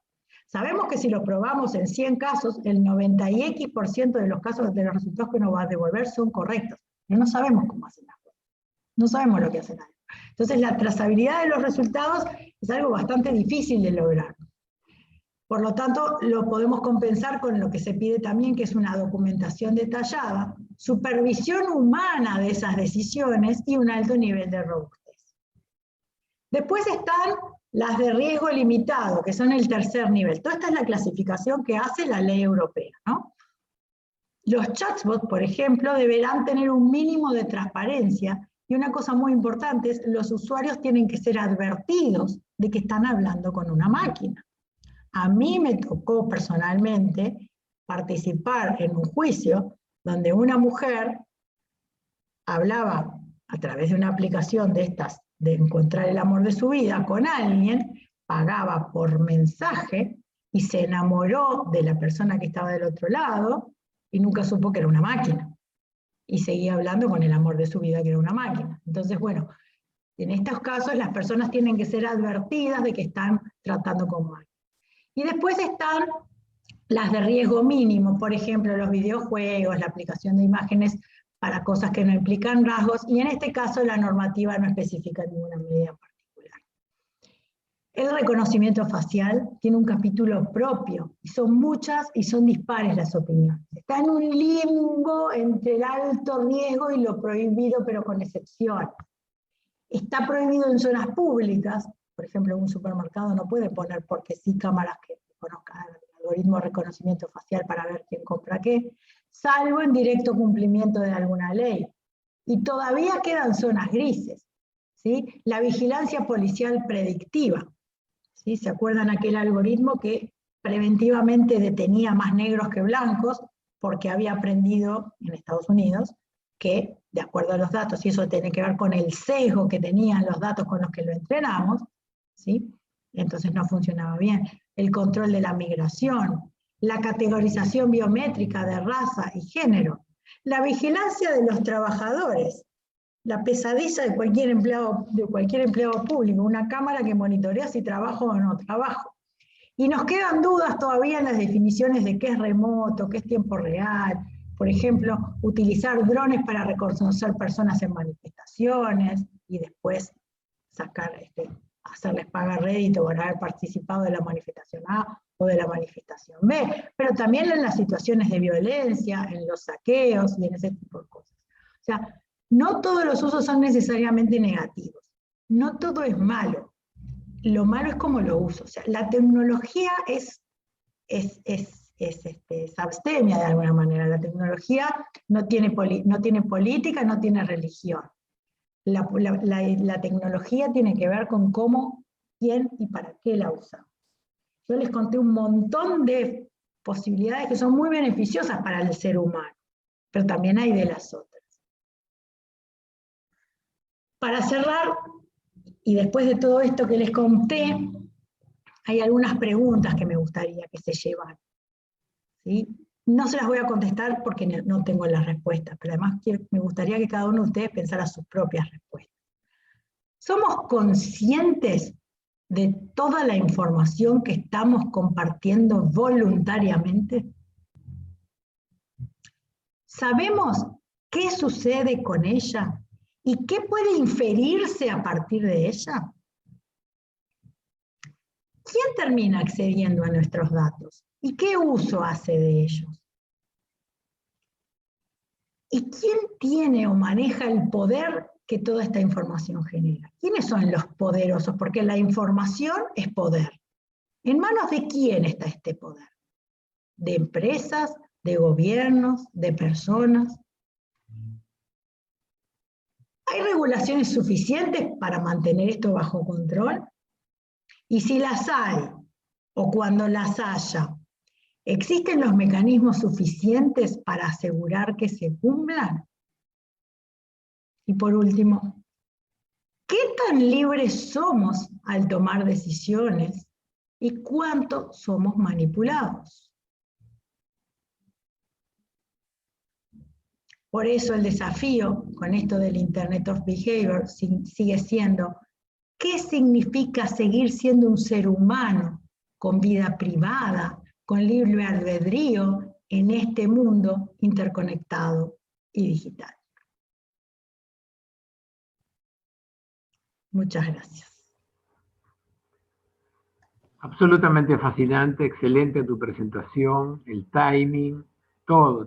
Sabemos que si lo probamos en 100 casos, el 90% de los casos de los resultados que nos va a devolver son correctos, pero no sabemos cómo hacen las cosas. No sabemos lo que hacen ahí. Entonces la trazabilidad de los resultados es algo bastante difícil de lograr. Por lo tanto, lo podemos compensar con lo que se pide también, que es una documentación detallada, supervisión humana de esas decisiones y un alto nivel de robustez. Después están las de riesgo limitado, que son el tercer nivel. Toda esta es la clasificación que hace la ley europea, ¿no? Los chatbots, por ejemplo, deberán tener un mínimo de transparencia. Y una cosa muy importante es, los usuarios tienen que ser advertidos de que están hablando con una máquina. A mí me tocó personalmente participar en un juicio donde una mujer hablaba a través de una aplicación de estas de encontrar el amor de su vida con alguien, pagaba por mensaje y se enamoró de la persona que estaba del otro lado y nunca supo que era una máquina. Y seguía hablando con el amor de su vida, que era una máquina. Entonces, bueno, en estos casos las personas tienen que ser advertidas de que están tratando con máquinas. Y después están las de riesgo mínimo, por ejemplo, los videojuegos, la aplicación de imágenes para cosas que no implican rasgos, y en este caso la normativa no especifica ninguna medida particular. El reconocimiento facial tiene un capítulo propio, y son muchas y son dispares las opiniones. Está en un limbo entre el alto riesgo y lo prohibido, pero con excepciones. Está prohibido en zonas públicas, por ejemplo, un supermercado no puede poner porque sí cámaras que conozcan el algoritmo de reconocimiento facial para ver quién compra qué, salvo en directo cumplimiento de alguna ley. Y todavía quedan zonas grises, ¿sí? La vigilancia policial predictiva, ¿sí? ¿Se acuerdan aquel algoritmo que preventivamente detenía más negros que blancos porque había aprendido en Estados Unidos que, de acuerdo a los datos, y eso tiene que ver con el sesgo que tenían los datos con los que lo entrenamos, ¿sí? Entonces no funcionaba bien. El control de la migración, la categorización biométrica de raza y género, la vigilancia de los trabajadores, la pesadilla de cualquier empleado público, una cámara que monitorea si trabajo o no trabajo. Y nos quedan dudas todavía en las definiciones de qué es remoto, qué es tiempo real. Por ejemplo, utilizar drones para reconocer personas en manifestaciones y después hacerles pagar rédito por haber participado de la manifestación A o de la manifestación B, pero también en las situaciones de violencia, en los saqueos y en ese tipo de cosas. O sea, no todos los usos son necesariamente negativos, no todo es malo. Lo malo es cómo lo uso. O sea, la tecnología es abstemia de alguna manera. La tecnología no tiene política, no tiene religión. La tecnología tiene que ver con cómo, quién y para qué la usa. Yo les conté un montón de posibilidades que son muy beneficiosas para el ser humano, pero también hay de las otras. Para cerrar, y después de todo esto que les conté, hay algunas preguntas que me gustaría que se llevaran, ¿sí? No se las voy a contestar porque no tengo las respuestas, pero además me gustaría que cada uno de ustedes pensara sus propias respuestas. ¿Somos conscientes de toda la información que estamos compartiendo voluntariamente? ¿Sabemos qué sucede con ella y qué puede inferirse a partir de ella? ¿Quién termina accediendo a nuestros datos? ¿Y qué uso hace de ellos? ¿Y quién tiene o maneja el poder que toda esta información genera? ¿Quiénes son los poderosos? Porque la información es poder. ¿En manos de quién está este poder? ¿De empresas, de gobiernos, de personas? ¿Hay regulaciones suficientes para mantener esto bajo control? Y si las hay, o cuando las haya, ¿existen los mecanismos suficientes para asegurar que se cumplan? Y por último, ¿qué tan libres somos al tomar decisiones y cuánto somos manipulados? Por eso el desafío con esto del Internet of Behavior sigue siendo: ¿qué significa seguir siendo un ser humano con vida privada, con libre albedrío en este mundo interconectado y digital? Muchas gracias. Absolutamente fascinante, excelente tu presentación, el timing, todo.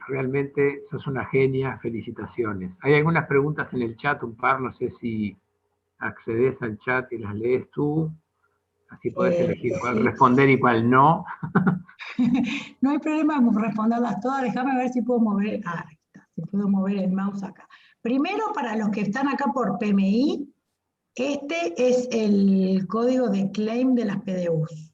Realmente sos una genia, felicitaciones. Hay algunas preguntas en el chat, un par, no sé si accedes al chat y las lees tú, así podés elegir cuál Sí. responder y cuál no. No hay problema en responderlas todas, déjame ver si puedo mover, ahí está, si puedo mover el mouse acá. Primero, para los que están acá por PMI, este es el código de claim de las PDUs.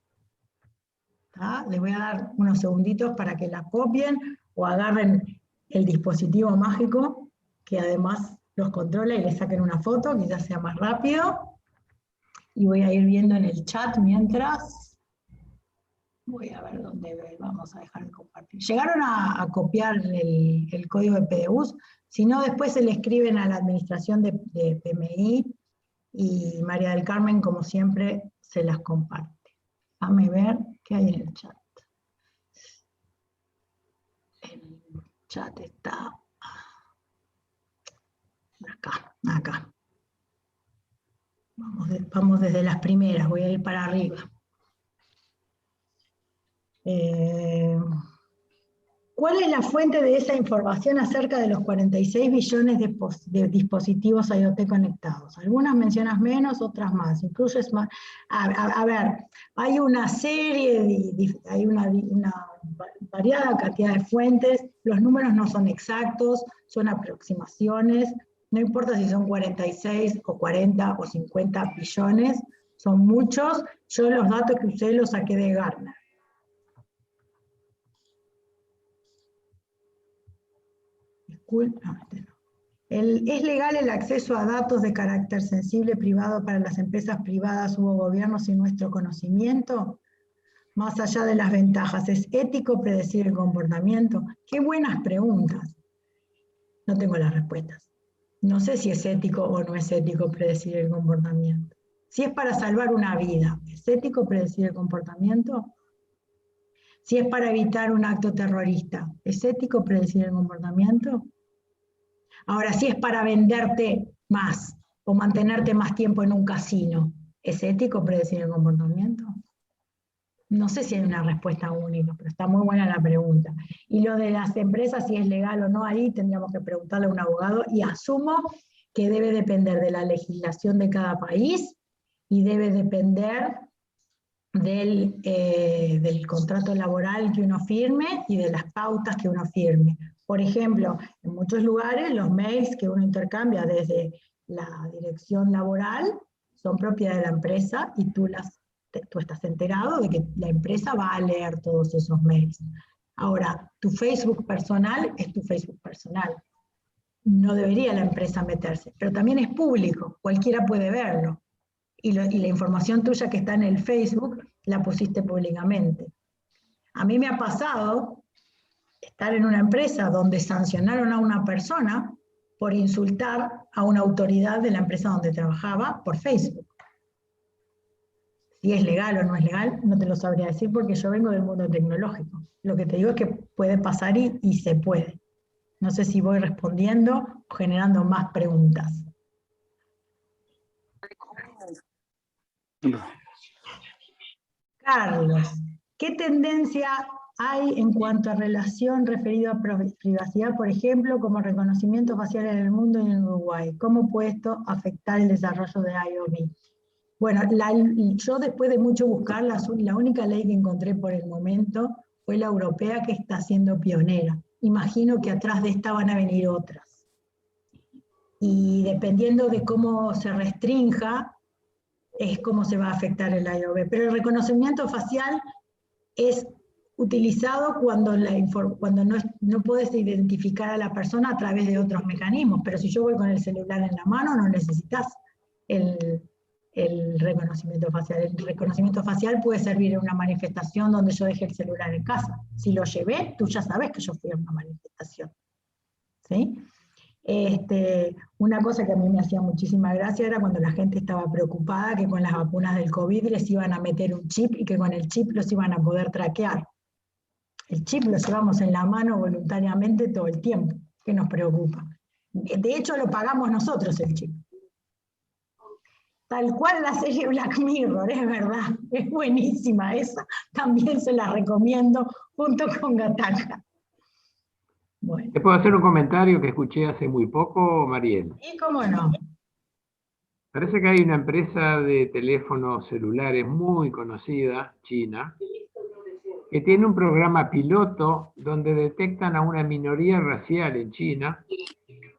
¿Tá? Les voy a dar unos segunditos para que la copien o agarren el dispositivo mágico, que además los controla y le saquen una foto, quizás sea más rápido. Y voy a ir viendo en el chat mientras. Voy a ver dónde vamos a dejar de compartir. ¿Llegaron a copiar el código de PDUs? Si no, después se le escriben a la administración de PMI y María del Carmen, como siempre, se las comparte. Déjame ver qué hay en el chat. El chat está acá. Vamos desde las primeras, voy a ir para arriba. ¿Cuál es la fuente de esa información acerca de los 46 billones de dispositivos IoT conectados? Algunas mencionas menos, otras más. Incluyes más. A ver, hay una serie, hay una variada cantidad de fuentes, los números no son exactos, son aproximaciones, no importa si son 46 o 40 o 50 billones, son muchos. Yo los datos que usé los saqué de Gartner. ¿Es legal el acceso a datos de carácter sensible privado para las empresas privadas u gobiernos sin nuestro conocimiento? Más allá de las ventajas, ¿es ético predecir el comportamiento? ¡Qué buenas preguntas! No tengo las respuestas. No sé si es ético o no es ético predecir el comportamiento. Si es para salvar una vida, ¿es ético predecir el comportamiento? Si es para evitar un acto terrorista, ¿es ético predecir el comportamiento? Ahora, si es para venderte más o mantenerte más tiempo en un casino, ¿es ético predecir el comportamiento? No sé si hay una respuesta única, pero está muy buena la pregunta. Y lo de las empresas, si es legal o no, ahí tendríamos que preguntarle a un abogado, y asumo que debe depender de la legislación de cada país y debe depender del contrato laboral que uno firme y de las pautas que uno firme. Por ejemplo, en muchos lugares los mails que uno intercambia desde la dirección laboral son propiedad de la empresa y tú estás enterado de que la empresa va a leer todos esos mails. Ahora, tu Facebook personal es tu Facebook personal. No debería la empresa meterse, pero también es público, cualquiera puede verlo. Y la información tuya que está en el Facebook la pusiste públicamente. A mí me ha pasado estar en una empresa donde sancionaron a una persona por insultar a una autoridad de la empresa donde trabajaba por Facebook. Si es legal o no es legal, no te lo sabría decir porque yo vengo del mundo tecnológico. Lo que te digo es que puede pasar y se puede. No sé si voy respondiendo o generando más preguntas. Carlos, ¿qué tendencia hay en cuanto a relación referida a privacidad, por ejemplo, como reconocimiento facial en el mundo y en Uruguay? ¿Cómo puede esto afectar el desarrollo de IoT? Bueno, yo después de mucho buscar, la única ley que encontré por el momento fue la europea, que está siendo pionera. Imagino que atrás de esta van a venir otras. Y dependiendo de cómo se restrinja, es cómo se va a afectar el IoT. Pero el reconocimiento facial es utilizado cuando no puedes identificar a la persona a través de otros mecanismos, pero si yo voy con el celular en la mano no necesitas el reconocimiento facial. El reconocimiento facial puede servir en una manifestación donde yo dejé el celular en casa. Si lo llevé, tú ya sabes que yo fui a una manifestación. ¿Sí? Una cosa que a mí me hacía muchísima gracia era cuando la gente estaba preocupada que con las vacunas del COVID les iban a meter un chip y que con el chip los iban a poder traquear. El chip lo llevamos en la mano voluntariamente todo el tiempo, que nos preocupa. De hecho, lo pagamos nosotros el chip. Tal cual la serie Black Mirror, es verdad, es buenísima esa, también se la recomiendo junto con Gattaca. Bueno. ¿Te puedo hacer un comentario que escuché hace muy poco, Mariel? ¿Y cómo no? Parece que hay una empresa de teléfonos celulares muy conocida, china, que tiene un programa piloto donde detectan a una minoría racial en China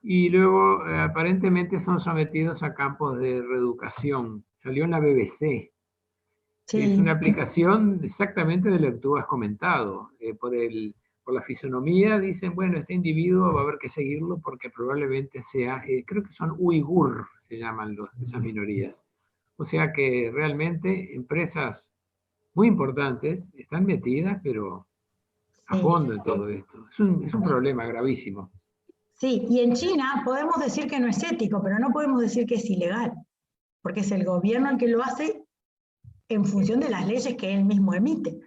y luego aparentemente son sometidos a campos de reeducación. Salió en la BBC. Sí. Es una aplicación exactamente de lo que tú has comentado, por el por la fisonomía, dicen, bueno, este individuo va a haber que seguirlo porque probablemente sea, creo que son uigur, se llaman esas minorías. O sea que realmente empresas muy importantes están metidas, pero a fondo en todo esto. Es un problema gravísimo. Sí, y en China podemos decir que no es ético, pero no podemos decir que es ilegal, porque es el gobierno el que lo hace en función de las leyes que él mismo emite.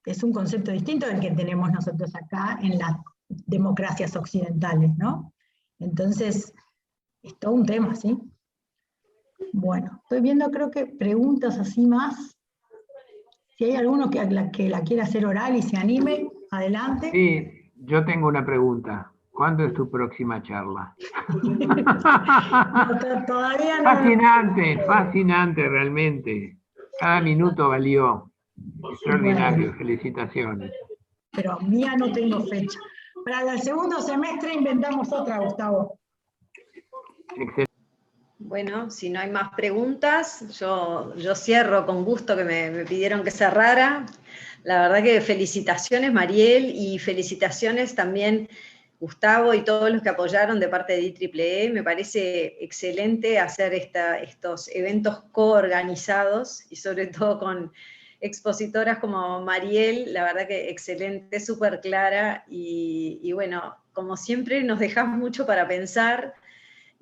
Es un concepto distinto del que tenemos nosotros acá en las democracias occidentales, ¿no? Entonces, es todo un tema, ¿sí? Bueno, estoy viendo, creo que preguntas así más. Si hay alguno que la quiera hacer oral y se anime, adelante. Sí, yo tengo una pregunta. ¿Cuándo es tu próxima charla? No, todavía no. Fascinante, fascinante realmente. Cada minuto valió. Extraordinario, Bueno, felicitaciones. pero mía no tengo fecha. Para el segundo semestre inventamos otra, Gustavo. Excelente. Bueno, si no hay más preguntas, yo cierro con gusto que me pidieron que cerrara. La verdad que felicitaciones, Mariel, y felicitaciones también Gustavo y todos los que apoyaron de parte de IEEE. Me parece excelente hacer estos eventos coorganizados y sobre todo con expositoras como Mariel, la verdad que excelente, súper clara y bueno, como siempre nos dejas mucho para pensar.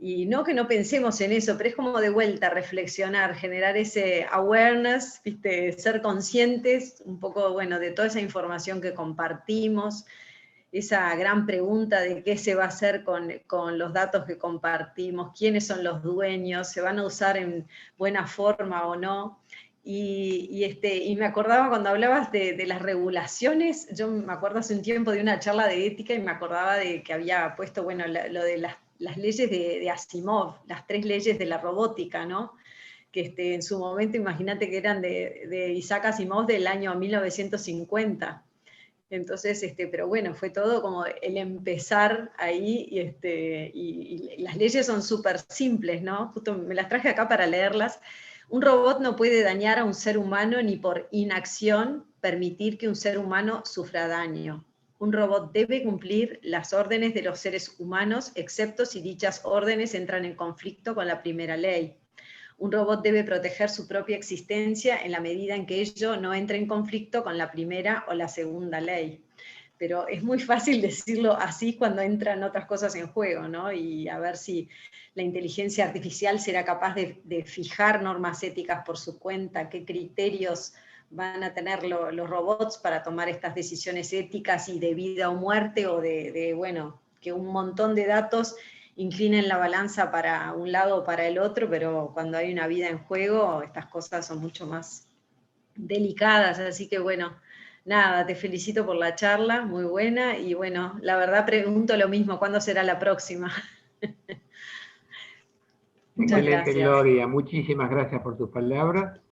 Y no que no pensemos en eso, pero es como de vuelta reflexionar, generar ese awareness, ¿viste? Ser conscientes un poco, bueno, de toda esa información que compartimos, esa gran pregunta de qué se va a hacer con los datos que compartimos, quiénes son los dueños, se van a usar en buena forma o no. Y me acordaba cuando hablabas de las regulaciones, yo me acuerdo hace un tiempo de una charla de ética y me acordaba de que había puesto, bueno, lo de las leyes de Asimov, las 3 leyes de la robótica, ¿no? Que en su momento, imagínate que eran de Isaac Asimov del año 1950. Entonces, pero bueno, fue todo como el empezar ahí y las leyes son súper simples, ¿no? Justo me las traje acá para leerlas. Un robot no puede dañar a un ser humano ni por inacción permitir que un ser humano sufra daño. Un robot debe cumplir las órdenes de los seres humanos, excepto si dichas órdenes entran en conflicto con la primera ley. Un robot debe proteger su propia existencia en la medida en que ello no entre en conflicto con la primera o la segunda ley. Pero es muy fácil decirlo así cuando entran otras cosas en juego, ¿no? Y a ver si la inteligencia artificial será capaz de fijar normas éticas por su cuenta, qué criterios van a tener los robots para tomar estas decisiones éticas y de vida o muerte, o bueno, que un montón de datos inclinen la balanza para un lado o para el otro, pero cuando hay una vida en juego, estas cosas son mucho más delicadas, así que bueno, nada, te felicito por la charla, muy buena, y bueno, la verdad pregunto lo mismo, ¿cuándo será la próxima? Muchas Excelente, gracias. Gloria. Muchísimas gracias por tus palabras.